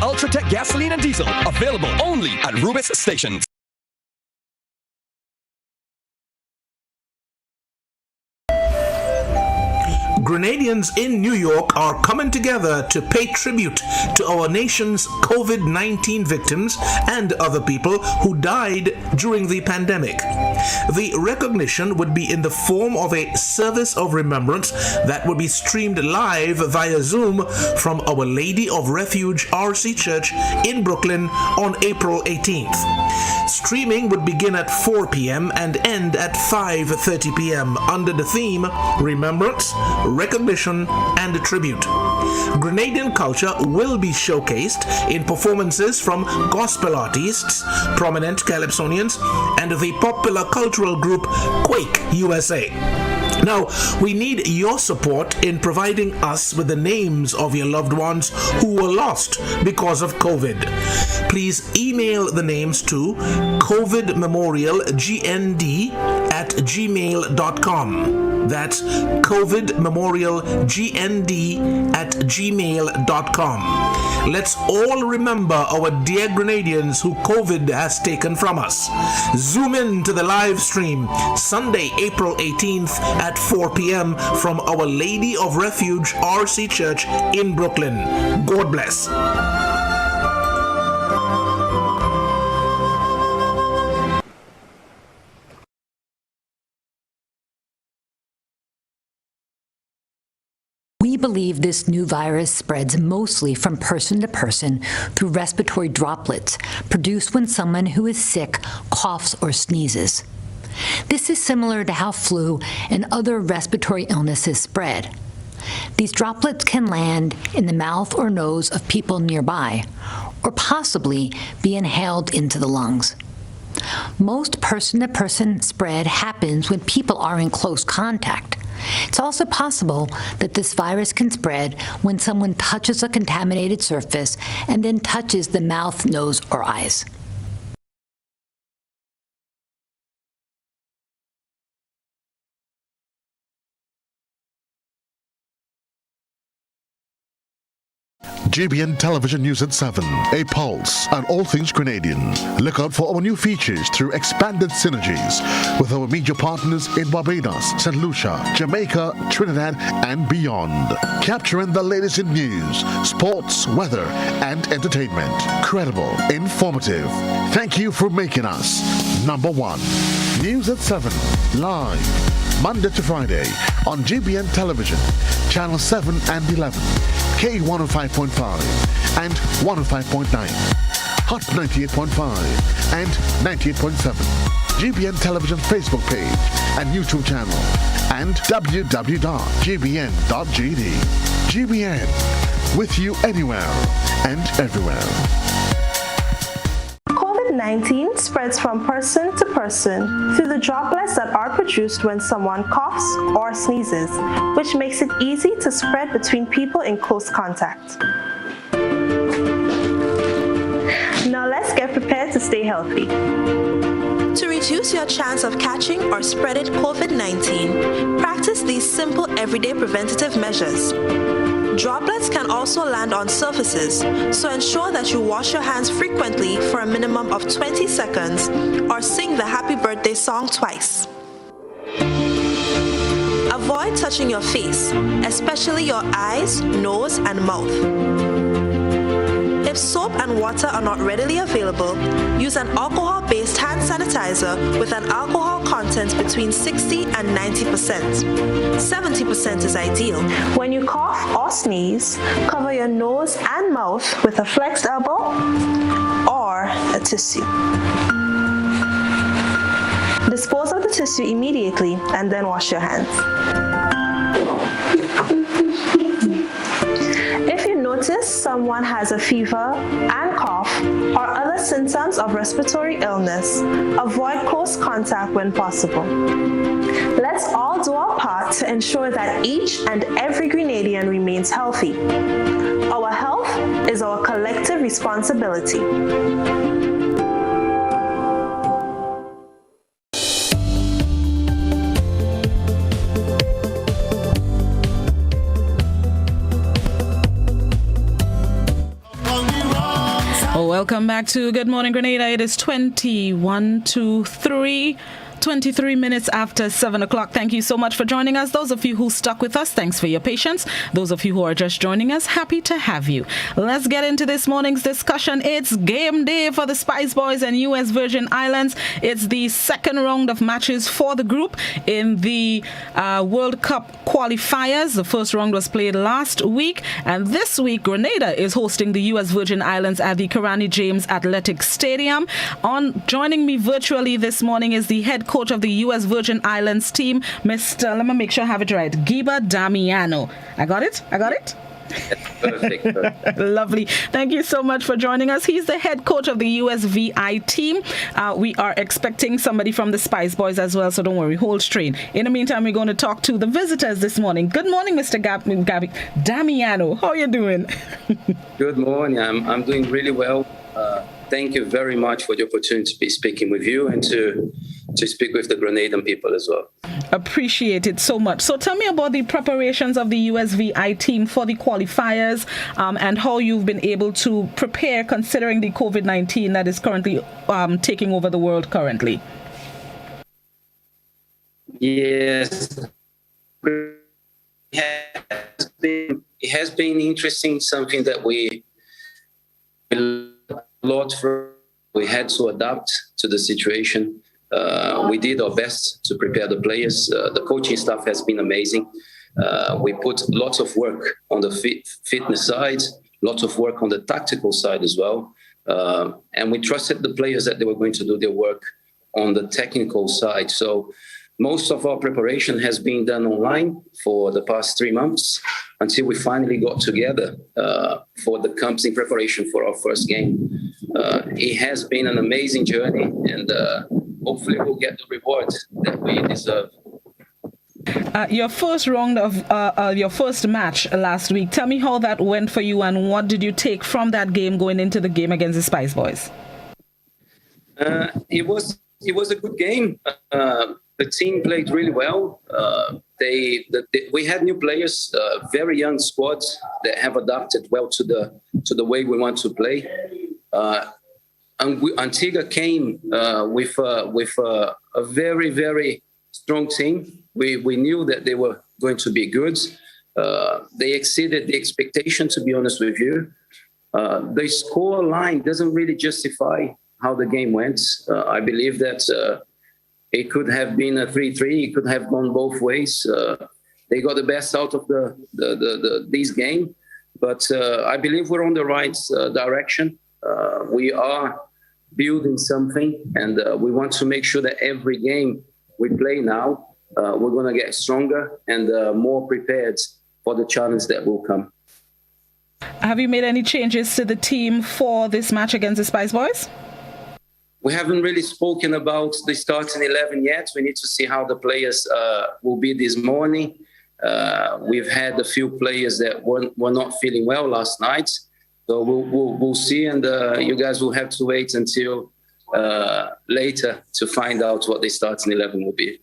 Ultratech gasoline and diesel, available only at Rubis stations. Grenadians in New York are coming together to pay tribute to our nation's COVID-19 victims and other people who died during the pandemic. The recognition would be in the form of a service of remembrance that would be streamed live via Zoom from Our Lady of Refuge RC Church in Brooklyn on April 18th. Streaming would begin at 4 p.m. and end at 5:30 p.m. under the theme Remembrance, Recognition, and Tribute. Grenadian culture will be showcased in performances from gospel artists, prominent calypsonians, and the popular cultural group Quake USA. Now, we need your support in providing us with the names of your loved ones who were lost because of COVID. Please email the names to covidmemorialgnd covidmemorialgnd@gmail.com. That's covidmemorialgnd@gmail.com. Let's all remember our dear Grenadians who COVID has taken from us. Zoom in to the live stream Sunday, April 18th at 4 p.m. from Our Lady of Refuge RC Church in Brooklyn. God bless. We believe this new virus spreads mostly from person to person through respiratory droplets produced when someone who is sick coughs or sneezes. This is similar to how flu and other respiratory illnesses spread. These droplets can land in the mouth or nose of people nearby, or possibly be inhaled into the lungs. Most person-to-person spread happens when people are in close contact. It's also possible that this virus can spread when someone touches a contaminated surface and then touches the mouth, nose, or eyes. GBN Television News at 7, a pulse on all things Grenadian. Look out for our new features through expanded synergies with our media partners in Barbados, St. Lucia, Jamaica, Trinidad, and beyond. Capturing the latest in news, sports, weather, and entertainment. Credible, informative. Thank you for making us number one. News at 7, live, Monday to Friday on GBN Television, Channel 7 and 11. K105.5 and 105.9, Hot 98.5 and 98.7, GBN Television Facebook page and YouTube channel, and www.gbn.gd. GBN, with you anywhere and everywhere. COVID-19 spreads from person to person through the droplets that are produced when someone coughs or sneezes, which makes it easy to spread between people in close contact. Now let's get prepared to stay healthy. To reduce your chance of catching or spreading COVID-19, practice these simple everyday preventative measures. Droplets can also land on surfaces, so ensure that you wash your hands frequently for a minimum of 20 seconds or sing the happy birthday song twice. Avoid touching your face, especially your eyes, nose, and mouth. If soap and water are not readily available, use an alcohol-based hand sanitizer with an alcohol content between 60 and 90%. 70% is ideal. When you cough or sneeze, cover your nose and mouth with a flexed elbow or a tissue. Dispose of the tissue immediately and then wash your hands. If you notice someone has a fever and cough or other symptoms of respiratory illness, avoid close contact when possible. Let's all do our part to ensure that each and every Grenadian remains healthy. Our health is our collective responsibility. Welcome back to Good Morning Grenada. It is 23 minutes after 7 o'clock. Thank you so much for joining us. Those of you who stuck with us, thanks for your patience. Those of you who are just joining us, happy to have you. Let's get into this morning's discussion. It's game day for the Spice Boys and U.S. Virgin Islands. It's the second round of matches for the group in the World Cup qualifiers. The first round was played last week, and this week Grenada is hosting the U.S. Virgin Islands at the Karani James Athletic Stadium. Joining me virtually this morning is the head coach of the U.S. Virgin Islands team, Mr. Let me make sure I have it right, Giba Damiano. I got it? Perfect. Lovely. Thank you so much for joining us. He's the head coach of the USVI team. We are expecting somebody from the Spice Boys as well, so don't worry, hold straight. In the meantime, we're going to talk to the visitors this morning. Good morning, Mr. Damiano. How are you doing? Good morning. I'm doing really well. Thank you very much for the opportunity to be speaking with you and to speak with the Grenadian people as well. Appreciate it so much. So tell me about the preparations of the USVI team for the qualifiers and how you've been able to prepare considering the COVID-19 that is currently taking over the world currently. Yes, it has been interesting, something that we had to adapt to the situation. We did our best to prepare the players. The coaching staff has been amazing. We put lots of work on the fitness side, lots of work on the tactical side as well. And we trusted the players that they were going to do their work on the technical side. So most of our preparation has been done online for the past 3 months until we finally got together for the camps in preparation for our first game. It has been an amazing journey, and hopefully we'll get the reward that we deserve. Your first round of your first match last week, tell me how that went for you and what did you take from that game going into the game against the Spice Boys? It was a good game. The team played really well. We had new players, very young squads that have adapted well to the way we want to play. Antigua came with a very, very strong team. We knew that they were going to be good. They exceeded the expectation, to be honest with you. The score line doesn't really justify how the game went. I believe that it could have been a 3-3. It could have gone both ways. They got the best out of this game. But I believe we're on the right direction. We are building something, and we want to make sure that every game we play now, we're going to get stronger and more prepared for the challenge that will come. Have you made any changes to the team for this match against the Spice Boys? We haven't really spoken about the starting 11 yet. We need to see how the players will be this morning. We've had a few players that were not feeling well last night. So we'll see, and you guys will have to wait until later to find out what the starting 11 will be.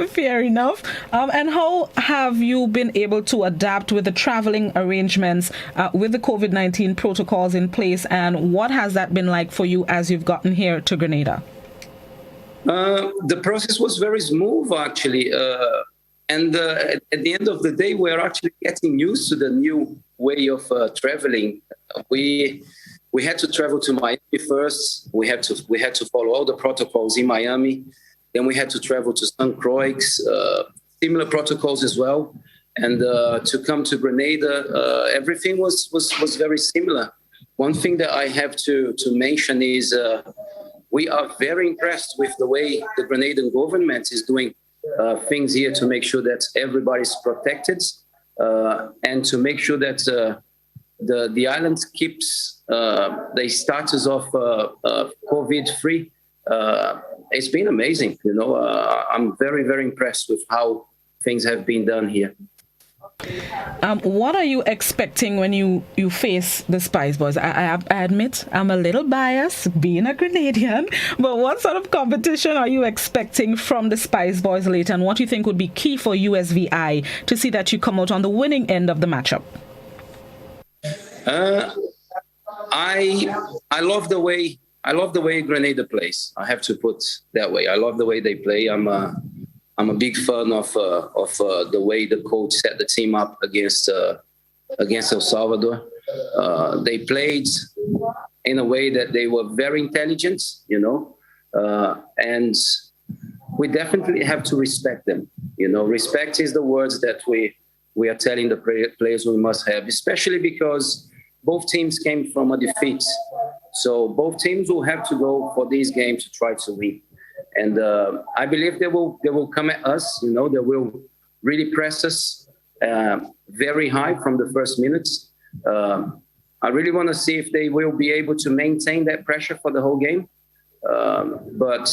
Fair enough. And how have you been able to adapt with the traveling arrangements with the COVID-19 protocols in place, and what has that been like for you as you've gotten here to Grenada? The process was very smooth, actually. And at the end of the day, we're actually getting used to the new way of traveling. We had to travel to Miami first. We had to follow all the protocols in Miami. Then we had to travel to St. Croix, similar protocols as well. And to come to Grenada, everything was very similar. One thing that I have to mention is we are very impressed with the way the Grenadian government is doing things here to make sure that everybody's protected and to make sure that the island keeps the status of COVID-free. It's been amazing. I'm very, very impressed with how things have been done here. What are you expecting when you face the Spice Boys? I admit I'm a little biased being a Grenadian, but what sort of competition are you expecting from the Spice Boys later, and what do you think would be key for USVI to see that you come out on the winning end of the matchup? I love the way Grenada plays. I have to put that way. I love the way they play. I'm a big fan of the way the coach set the team up against El Salvador. They played in a way that they were very intelligent, and we definitely have to respect them. Respect is the words that we are telling the players we must have, especially because both teams came from a defeat. So both teams will have to go for this game to try to win. And I believe they will come at us. They will really press us very high from the first minutes. I really want to see if they will be able to maintain that pressure for the whole game. But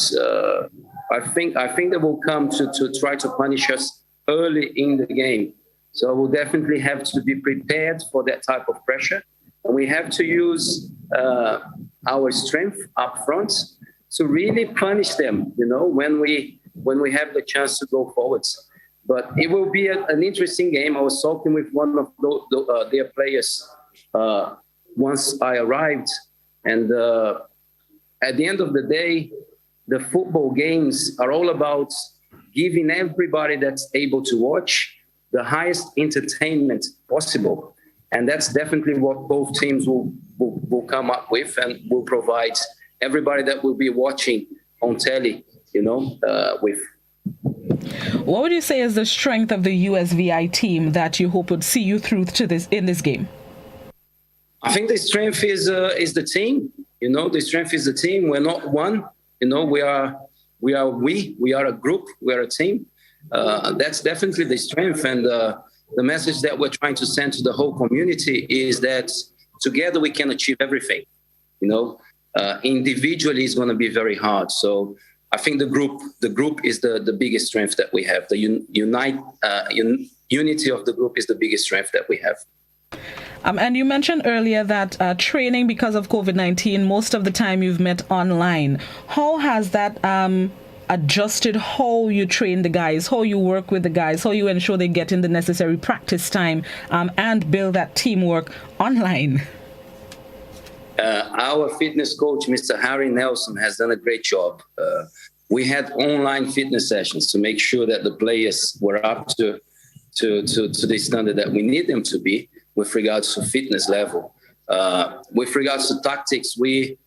I think they will come to try to punish us early in the game. So we'll definitely have to be prepared for that type of pressure. And we have to use our strength up front to really punish them, when we have the chance to go forwards. But it will be an interesting game. I was talking with one of their players once I arrived, and at the end of the day, the football games are all about giving everybody that's able to watch the highest entertainment possible. And that's definitely what both teams will come up with and will provide everybody that will be watching on telly, with. What would you say is the strength of the USVI team that you hope would see you through to in this game? I think the strength is the team. The strength is the team. We're not one. We are a group. We are a team. That's definitely the strength. And the message that we're trying to send to the whole community is that together we can achieve everything. Individually is going to be very hard. So I think the group is the biggest strength that we have. The unity of the group is the biggest strength that we have. And you mentioned earlier that training, because of COVID-19, most of the time you've met online. How has that adjusted how you train the guys, how you work with the guys, how you ensure they get in the necessary practice time and build that teamwork online? Our fitness coach, Mr. Harry Nelson, has done a great job. We had online fitness sessions to make sure that the players were up to the standard that we need them to be with regards to fitness level. With regards to tactics, we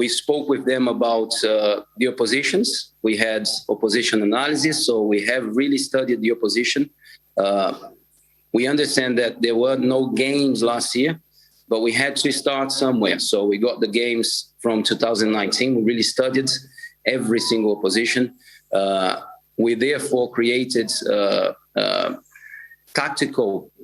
spoke with them about the oppositions. We had opposition analysis, so we have really studied the opposition. We understand that there were no games last year, but we had to start somewhere. So we got the games from 2019. We really studied every single opposition. We therefore created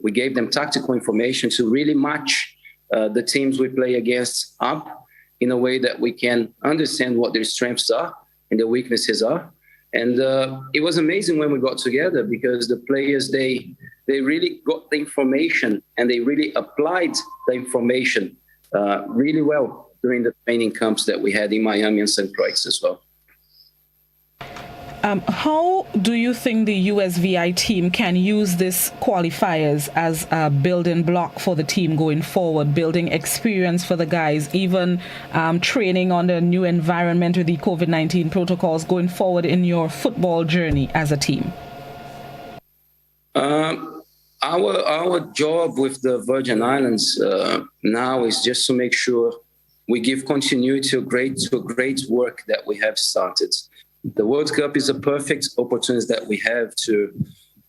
we gave them tactical information to really match the teams we play against up in a way that we can understand what their strengths are and their weaknesses are. And it was amazing when we got together, because the players, they really got the information and they really applied the information really well during the training camps that we had in Miami and St. Croix as well. How do you think the USVI team can use this qualifiers as a building block for the team going forward, building experience for the guys, even training on the new environment with the COVID-19 protocols going forward in your football journey as a team? Our job with the Virgin Islands now is just to make sure we give continuity to great work that we have started. The World Cup is a perfect opportunity that we have to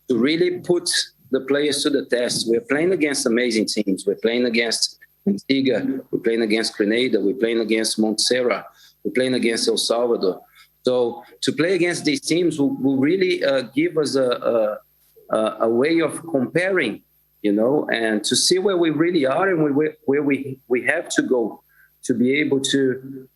really put the players to the test. We're playing against amazing teams. We're playing against Antigua. We're playing against Grenada. We're playing against Montserrat. We're playing against El Salvador. So to play against these teams will really give us a way of comparing, and to see where we really are and where we have to go to be able to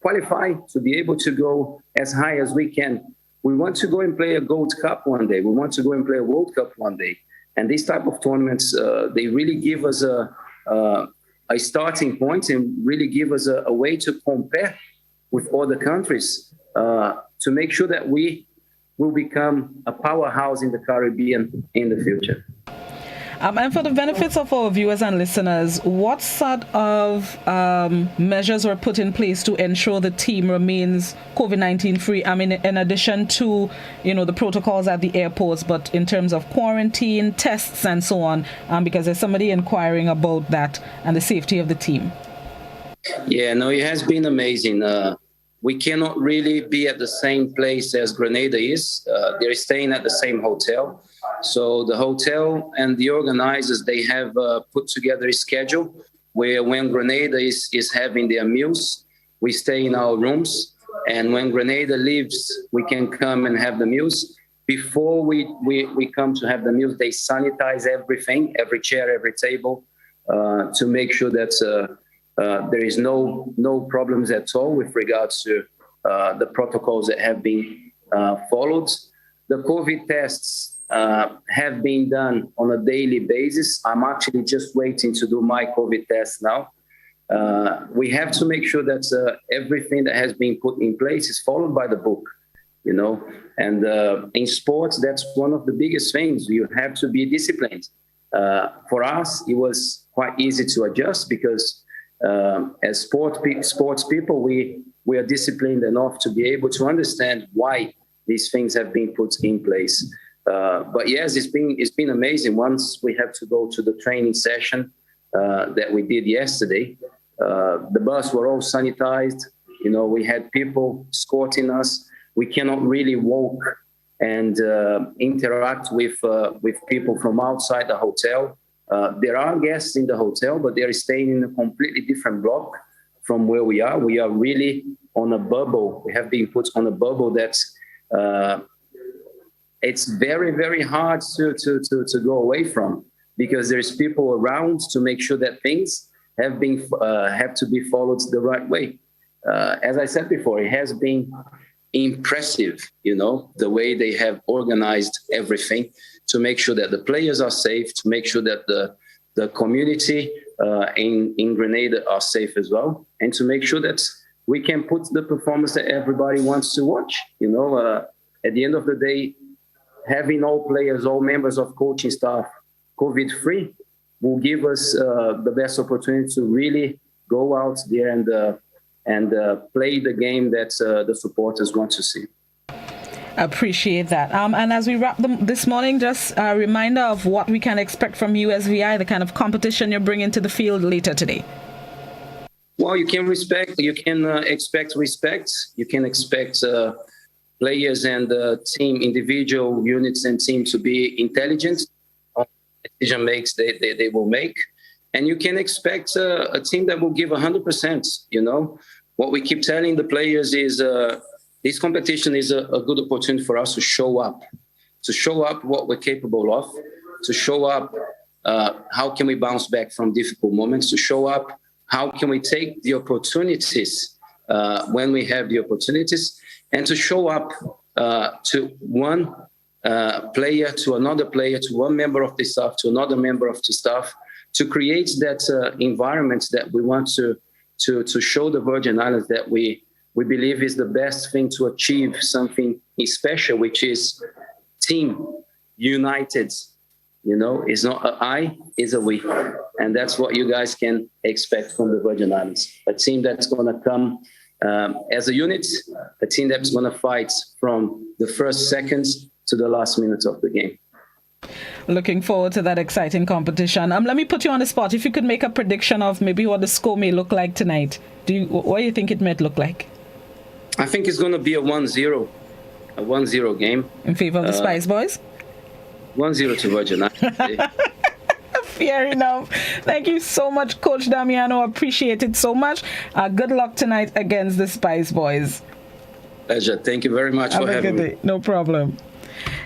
qualify, to be able to go as high as we can. We want to go and play a Gold Cup one day. We want to go and play a World Cup one day. And these type of tournaments, they really give us a starting point and really give us a way to compare with other countries to make sure that we will become a powerhouse in the Caribbean in the future. And for the benefits of our viewers and listeners, what sort of measures were put in place to ensure the team remains COVID-19 free? I mean, in addition to, the protocols at the airports, but in terms of quarantine, tests, and so on, because there's somebody inquiring about that and the safety of the team. Yeah, no, it has been amazing. We cannot really be at the same place as Grenada is. They're staying at the same hotel. So the hotel and the organizers, they have put together a schedule where when Grenada is having their meals, we stay in our rooms. And when Grenada leaves, we can come and have the meals. Before we come to have the meals, they sanitize everything, every chair, every table, to make sure that there is no problems at all with regards to the protocols that have been followed. The COVID tests have been done on a daily basis. I'm actually just waiting to do my COVID test now. we have to make sure that everything that has been put in place is followed by the book, you know. And in sports, that's one of the biggest things. You have to be disciplined. For us, it was quite easy to adjust because as sports people, we are disciplined enough to be able to understand why these things have been put in place. But yes, it's been amazing. Once we have to go to the training session that we did yesterday, the bus were all sanitized. You know, we had people escorting us. We cannot really walk and interact with people from outside the hotel. There are guests in the hotel, but they're staying in a completely different block from where we are. We are really on a bubble. We have been put on a bubble that's it's very, very hard to go away from, because there's people around to make sure that things have to be followed the right way. As I said before, it has been impressive, you know, the way they have organized everything to make sure that the players are safe, to make sure that the community in Grenada are safe as well, and to make sure that we can put the performance that everybody wants to watch. You know, at the end of the day, having all players, all members of coaching staff COVID-free will give us the best opportunity to really go out there and play the game that the supporters want to see. Appreciate that. And as we wrap this morning, just a reminder of what we can expect from USVI, the kind of competition you're bringing to the field later today. Well, you can expect respect. You can expect players and team, individual units and team to be intelligent on decision makes they will make. And you can expect a team that will give 100%. You know, what we keep telling the players is this competition is a good opportunity for us to show up what we're capable of, to show up how can we bounce back from difficult moments, to show up how can we take the opportunities when we have the opportunities, and to show up to one player, to another player, to one member of the staff, to another member of the staff, to create that environment that we want to show the Virgin Islands that we believe is the best thing to achieve something special, which is team united. You know, it's not an I, it's a we. And that's what you guys can expect from the Virgin Islands. A team that's going to come as a unit, a team that's going to fight from the first seconds to the last minutes of the game. Looking forward to that exciting competition. Let me put you on the spot. If you could make a prediction of maybe what the score may look like tonight, what do you think it might look like? I think it's going to be a 1-0 game. In favor of the Spice Boys? 1-0 to Virgin Islands. Fair enough. Thank you so much, Coach Damiano. Appreciate it so much. Good luck tonight against the Spice Boys. Pleasure. Thank you very much for having me. No problem.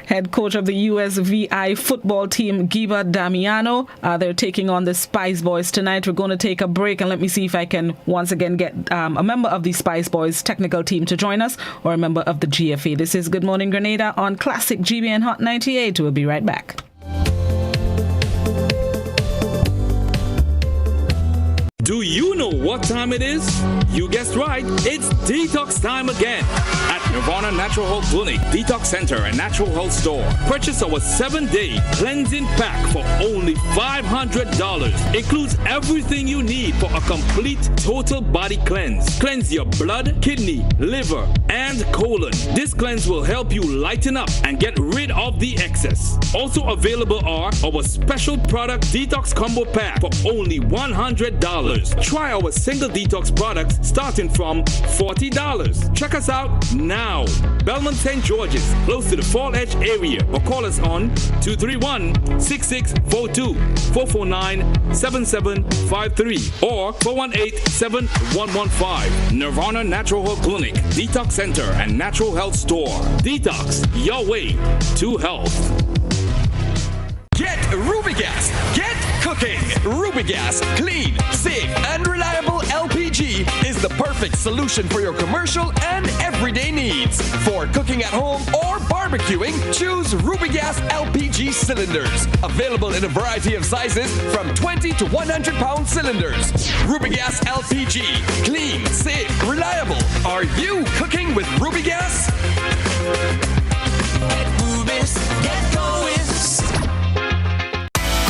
Head coach of the USVI football team, Giba Damiano. They're taking on the Spice Boys tonight. We're going to take a break, and let me see if I can once again get a member of the Spice Boys technical team to join us, or a member of the GFA. This is Good Morning Grenada on Classic GBN Hot 98. We'll be right back. Do you know what time it is? You guessed right, it's detox time again at Nirvana Natural Health Clinic, Detox Center and Natural Health Store. Purchase our 7-day cleansing pack for only $500. Includes everything you need for a complete total body cleanse. Cleanse your blood, kidney, liver, and colon. This cleanse will help you lighten up and get rid of the excess. Also available are our special product detox combo pack for only $100. Try our single detox products starting from $40. Check us out now. Belmont St. George's, close to the Fall Edge area, or call us on 231-6642, 449-7753, or 418-7115. Nirvana Natural Health Clinic, Detox Center, and Natural Health Store. Detox, your way to health. Get Ruby Gas. Get cooking. Ruby Gas, clean, safe, and reliable LPG is the perfect solution for your commercial and everyday needs. For cooking at home or barbecuing, choose Ruby Gas LPG cylinders. Available in a variety of sizes from 20 to 100 pound cylinders. Ruby Gas LPG, clean, safe, reliable. Are you cooking with Ruby Gas? Get Ruby's, get going.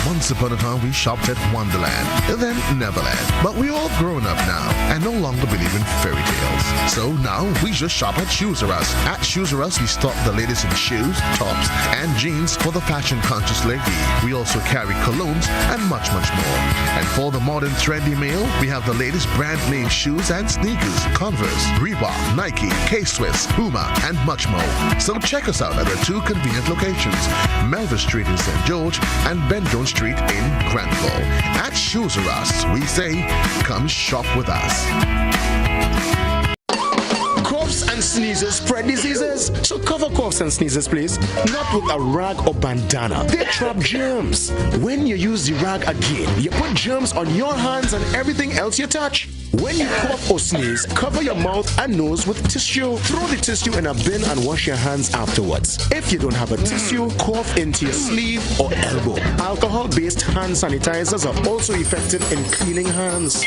Once upon a time, we shopped at Wonderland, then Neverland. But we're all grown up now and no longer believe in fairy tales. So now we just shop at Shoes R Us. At Shoes R Us, we stock the latest in shoes, tops, and jeans for the fashion-conscious lady. We also carry colognes and much, much more. And for the modern trendy male, we have the latest brand-name shoes and sneakers, Converse, Reebok, Nike, K-Swiss, Puma, and much more. So check us out at our two convenient locations, Melville Street in St. George and Ben Jones Street in Granville. At Shoes R Us, we say, come shop with us. Coughs and sneezes spread diseases, so cover coughs and sneezes, please. Not with a rag or bandana. They trap germs. When you use the rag again, you put germs on your hands and everything else you touch. When you cough or sneeze, cover your mouth and nose with tissue. Throw the tissue in a bin and wash your hands afterwards. If you don't have a tissue, cough into your sleeve or elbow. Alcohol-based hand sanitizers are also effective in cleaning hands.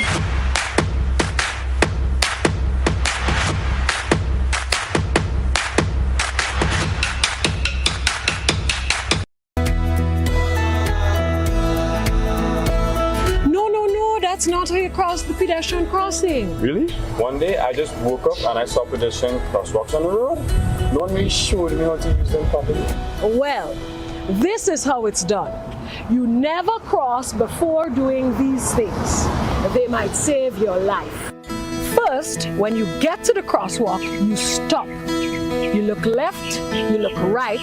That's not how you cross the pedestrian crossing. Really? One day I just woke up and I saw pedestrian crosswalks on the road. No one really showed me how to use them properly. Well, this is how it's done. You never cross before doing these things. They might save your life. First, when you get to the crosswalk, you stop. You look left, you look right.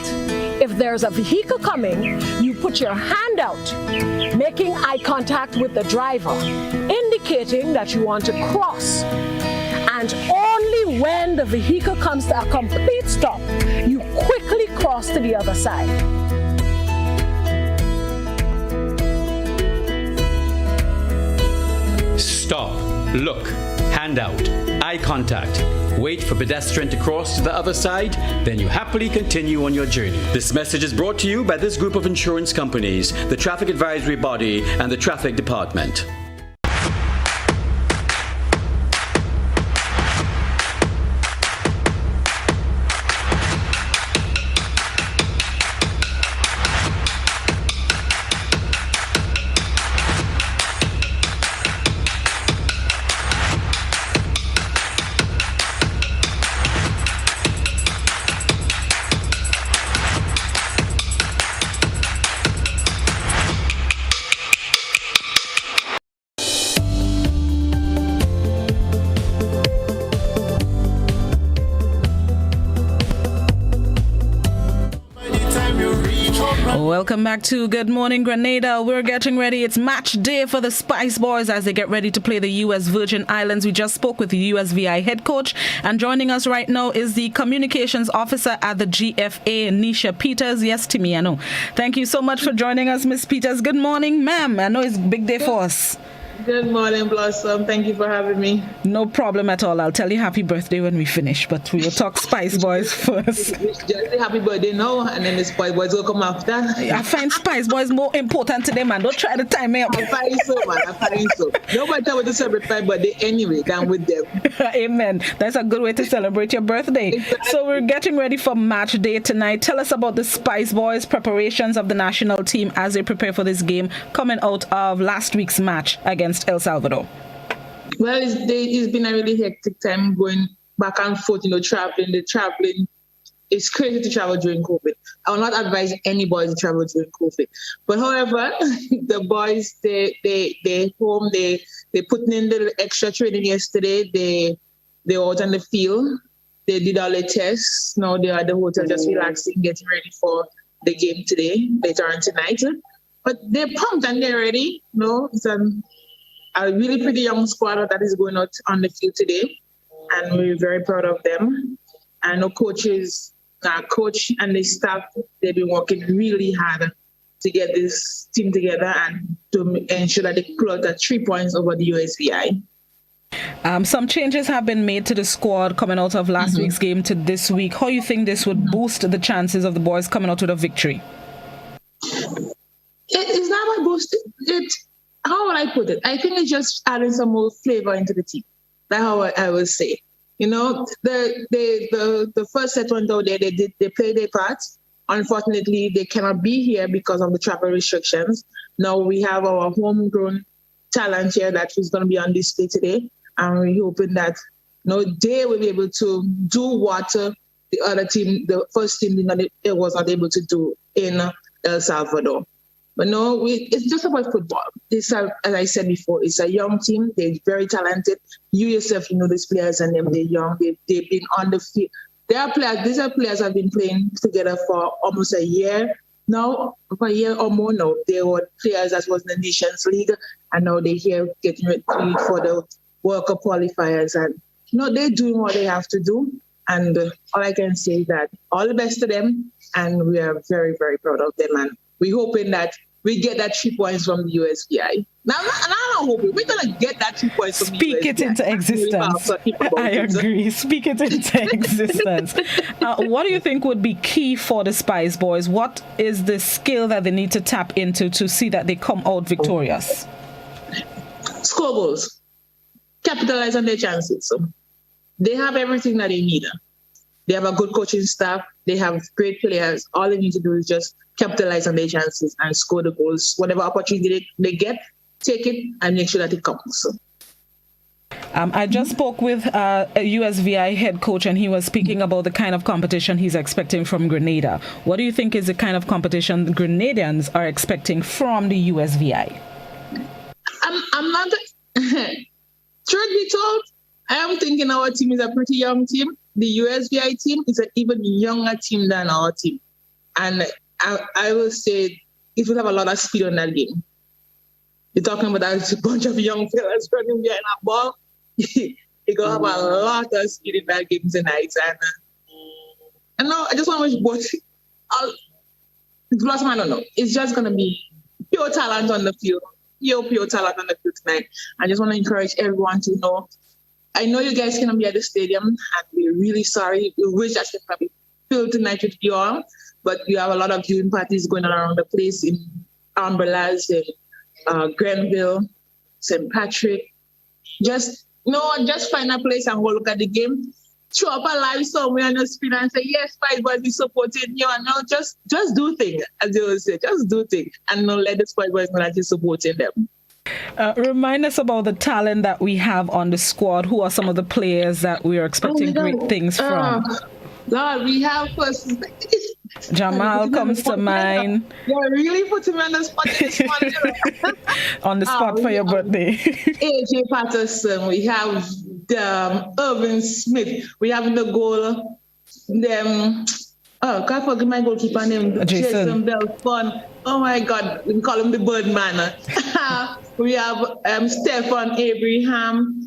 If there's a vehicle coming, you put your hand out, making eye contact with the driver, indicating that you want to cross. And only when the vehicle comes to a complete stop, you quickly cross to the other side. Stop, look, hand out, eye contact. Wait for pedestrian to cross to the other side, then you happily continue on your journey. This message is brought to you by this group of insurance companies, the Traffic Advisory Body, and the Traffic Department. Welcome back to Good Morning Grenada. We're getting ready. It's match day for the Spice Boys as they get ready to play the U.S. Virgin Islands. We just spoke with the USVI head coach, and joining us right now is the communications officer at the GFA, Nisha Peters. Yes, Timmy, I know. Thank you so much for joining us, Miss Peters. Good morning, ma'am. I know it's a big day for us. Good morning, Blossom. Thank you for having me. No problem at all. I'll tell you happy birthday when we finish, but we will talk Spice Boys first. Just say happy birthday now, and then the Spice Boys will come after. I find Spice Boys more important today, man. Don't try to time me up. I find so, man. I find so. No matter what to celebrate my birthday anyway, I'm with them. Amen. That's a good way to celebrate your birthday. Exactly. So we're getting ready for match day tonight. Tell us about the Spice Boys' preparations of the national team as they prepare for this game coming out of last week's match against El Salvador. Well, it's been a really hectic time going back and forth, traveling. The traveling, it's crazy to travel during COVID. I will not advise anybody to travel during COVID. But however, the boys, they home, they putting in the extra training yesterday. They out on the field. They did all the tests. Now they are at the hotel just relaxing, getting ready for the game today, later on tonight. But they're pumped and they're ready. It's a really pretty young squad that is going out on the field today, and we're very proud of them. And our coach and the staff, they've been working really hard to get this team together and to ensure that they pull out the 3 points over the USVI. Some changes have been made to the squad coming out of last week's game to this week. How do you think this would boost the chances of the boys coming out with a victory? It's not about boosting it. How would I put it? I think it's just adding some more flavor into the team. That's how I would say. You know, the first set went out there. They played their part. Unfortunately, they cannot be here because of the travel restrictions. Now we have our homegrown talent here that is going to be on display today, and we're hoping that they will be able to do what the other team, the first team, it was not able to do in El Salvador. But no, it's just about football. This, as I said before, it's a young team. They're very talented. You yourself, you know these players, and them. They're young. They've been on the field. These are players have been playing together for almost a year now, for a year or more now. They were players that was in the Nations League, and now they're here getting ready for the World Cup qualifiers. And they're doing what they have to do. And all I can say is that all the best to them, and we are very, very proud of them. And we're hoping that we get that 3 points from the USVI. Now, I'm not hoping. We're going to get that 3 points from the USVI. Speak it into existence. I agree. Speak it into existence. What do you think would be key for the Spice Boys? What is the skill that they need to tap into to see that they come out victorious? Score goals. Capitalize on their chances. So they have everything that they need. They have a good coaching staff. They have great players. All they need to do is just capitalize on their chances and score the goals. Whatever opportunity they get, take it and make sure that it comes. So. I just spoke with a USVI head coach, and he was speaking about the kind of competition he's expecting from Grenada. What do you think is the kind of competition the Grenadians are expecting from the USVI? I'm not... Truth be told, I am thinking our team is a pretty young team. The USVI team is an even younger team than our team. And I will say it will have a lot of speed on that game. You're talking about a bunch of young fellas running behind that ball. You're going to have a lot of speed in that game tonight. And no, I just want to wish both. I don't know. It's just going to be pure talent on the field. Pure talent on the field tonight. I just want to encourage everyone to know. I know you guys cannot be at the stadium, and we're really sorry. We wish that could probably filled tonight with you all, but you have a lot of viewing parties going on around the place in Umbrellas, in Grenville, St. Patrick. Just find a place and go look at the game. Throw up a live somewhere on the screen and say, yes, Spice Boys is supporting you. And now just do things, as you will say. Just do things. And now let the Spice Boys know that you're supporting them. Remind us about the talent that we have on the squad. Who are some of the players that we are expecting great things from? Lord, we have first. Jamal comes to mind. You're really putting me on the spot this morning. On the spot for your birthday. AJ Patterson. We have Irvin Smith. We have in the goal. Can't forget my goalkeeper name. Jason Belfon. Oh my God, we call him the Birdman. We have Stefan Abraham.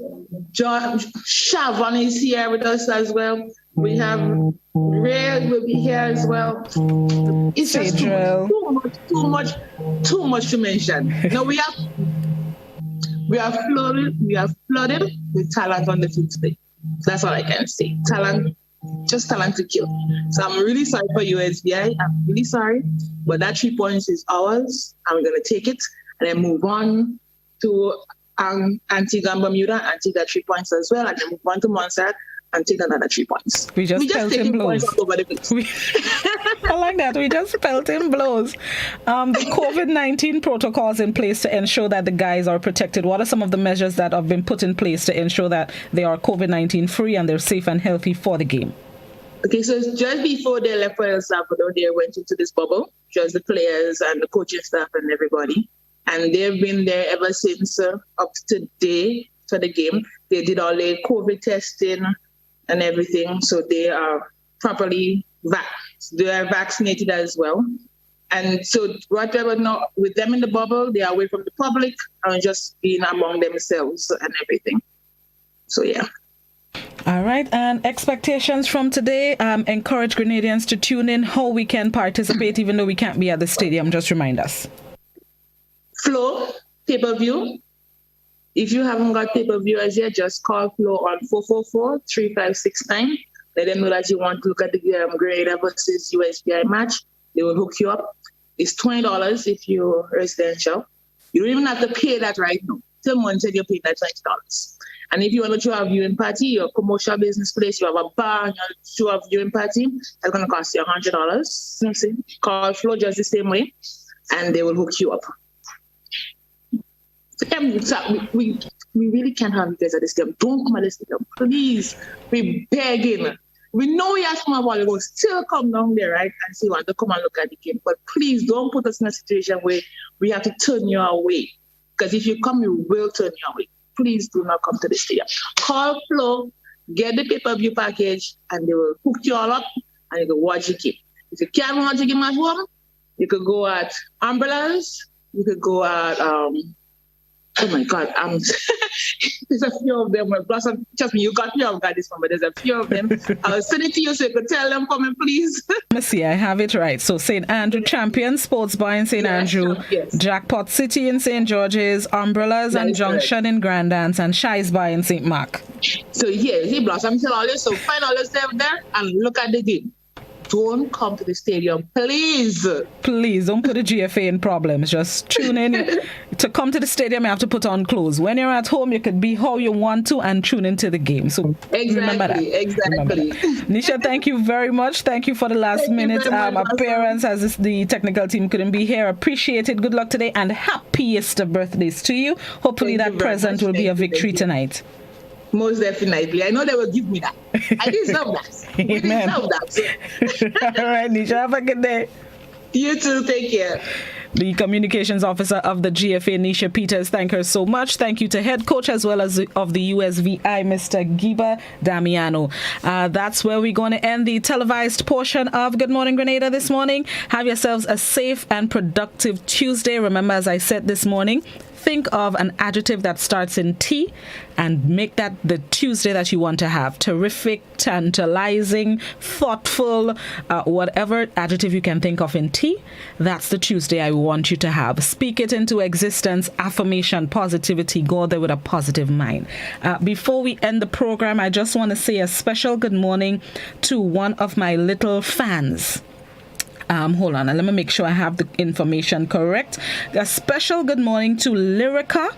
John Shavon is here with us as well. We have Ray will be here as well. It's just too much to mention. No, we are flooded with talent on the field today. That's all I can say. Talent to kill. So I'm really sorry for USVI. I'm really sorry, but that 3 points is ours, and we're gonna take it and then move on to Antigua and Bermuda and take that 3 points as well, and then move on to Montserrat and take another 3 points. We just taking blows. Points all over the place. I like that. We just felt in blows. The COVID-19 protocols in place to ensure that the guys are protected. What are some of the measures that have been put in place to ensure that they are COVID-19 free and they're safe and healthy for the game? Okay, so just before they left for El Salvador, they went into this bubble, just the players and the coaching staff and everybody. And they've been there ever since up to today for the game. They did all their COVID testing and everything, so they are properly vaccinated as well. And so whatever now with them in the bubble, they are away from the public and just being among themselves and everything. So yeah. All right, and expectations from today. Encourage Grenadians to tune in. How we can participate, even though we can't be at the stadium. Just remind us. Flow, pay-per-view. If you haven't got pay-per-view as yet, just call Flow on 444-3569. Let them know that you want to look at the Grenada versus USBI match. They will hook you up. It's $20 if you're residential. You don't even have to pay that right now. Someone said you're paying that $20. And if you want to show a viewing party, your commercial business place, you have a bar and you want to show a viewing party, that's going to cost you $100. You see? Call Flow just the same way, and they will hook you up. We really can't have you guys at this game. Don't come at this game, please. We're begging. We know you have small volleyball, still come down there, right? And say you want to come and look at the game. But please don't put us in a situation where we have to turn you away. Because if you come, we will turn you away. Please do not come to the stadium. Call Flow, get the pay-per-view package, and they will hook you all up, and you can watch your game. If you can't watch your game at home, you could go at Umbrellas, you could go at oh my God, there's a few of them. Blossom, trust me, you got me off guard this one, but there's a few of them. I'll send it to you so you could tell them, come in, please. Let me see, I have it right. So St. Andrew Champion Sports Bar in St. Andrew, yes. Jackpot City in St. George's, Umbrellas and Junction in Grand Dance, and Shy's Bar in St. Mark. So yeah, see, Blossom, tell all this. So find all yourself there and look at the game. Don't come to the stadium, please. Please, don't put the GFA in problems. Just tune in. To come to the stadium, you have to put on clothes. When you're at home, you could be how you want to and tune into the game. So remember that. Exactly. Nisha, thank you very much. Thank you for the last minute appearance as the technical team couldn't be here. Appreciate it. Good luck today and happy Easter birthdays to you. Hopefully that present will be a victory tonight. Most definitely. I know they will give me that. I deserve that. We deserve that. All right, Nisha, have a good day. You too. Take care. The communications officer of the GFA, Nisha Peters, thank her so much. Thank you to head coach as well as of the USVI, Mr. Giba Damiano. That's where we're going to end the televised portion of Good Morning Grenada this morning. Have yourselves a safe and productive Tuesday. Remember, as I said this morning, think of an adjective that starts in T and make that the Tuesday that you want to have. Terrific, tantalizing, thoughtful, whatever adjective you can think of in T, that's the Tuesday I want you to have. Speak it into existence, affirmation, positivity, go there with a positive mind. Before we end the program, I just want to say a special good morning to one of my little fans. Hold on, let me make sure I have the information correct. A special good morning to Lyrica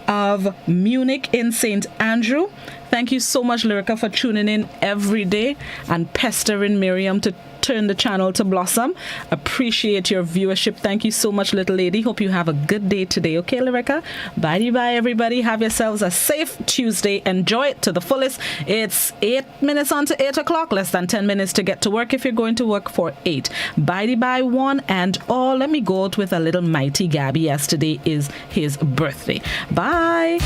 of Munich in St. Andrew. Thank you so much, Lyrica, for tuning in every day and pestering Miriam to turn the channel to Blossom. Appreciate your viewership. Thank you so much, little lady. Hope you have a good day today. Okay, Lyrica? Bye-bye, everybody. Have yourselves a safe Tuesday. Enjoy it to the fullest. It's 8 minutes on to 8 o'clock. Less than 10 minutes to get to work if you're going to work for 8. Bye-bye, one and all. Let me go out with a little Mighty Gabby as today is his birthday. Bye.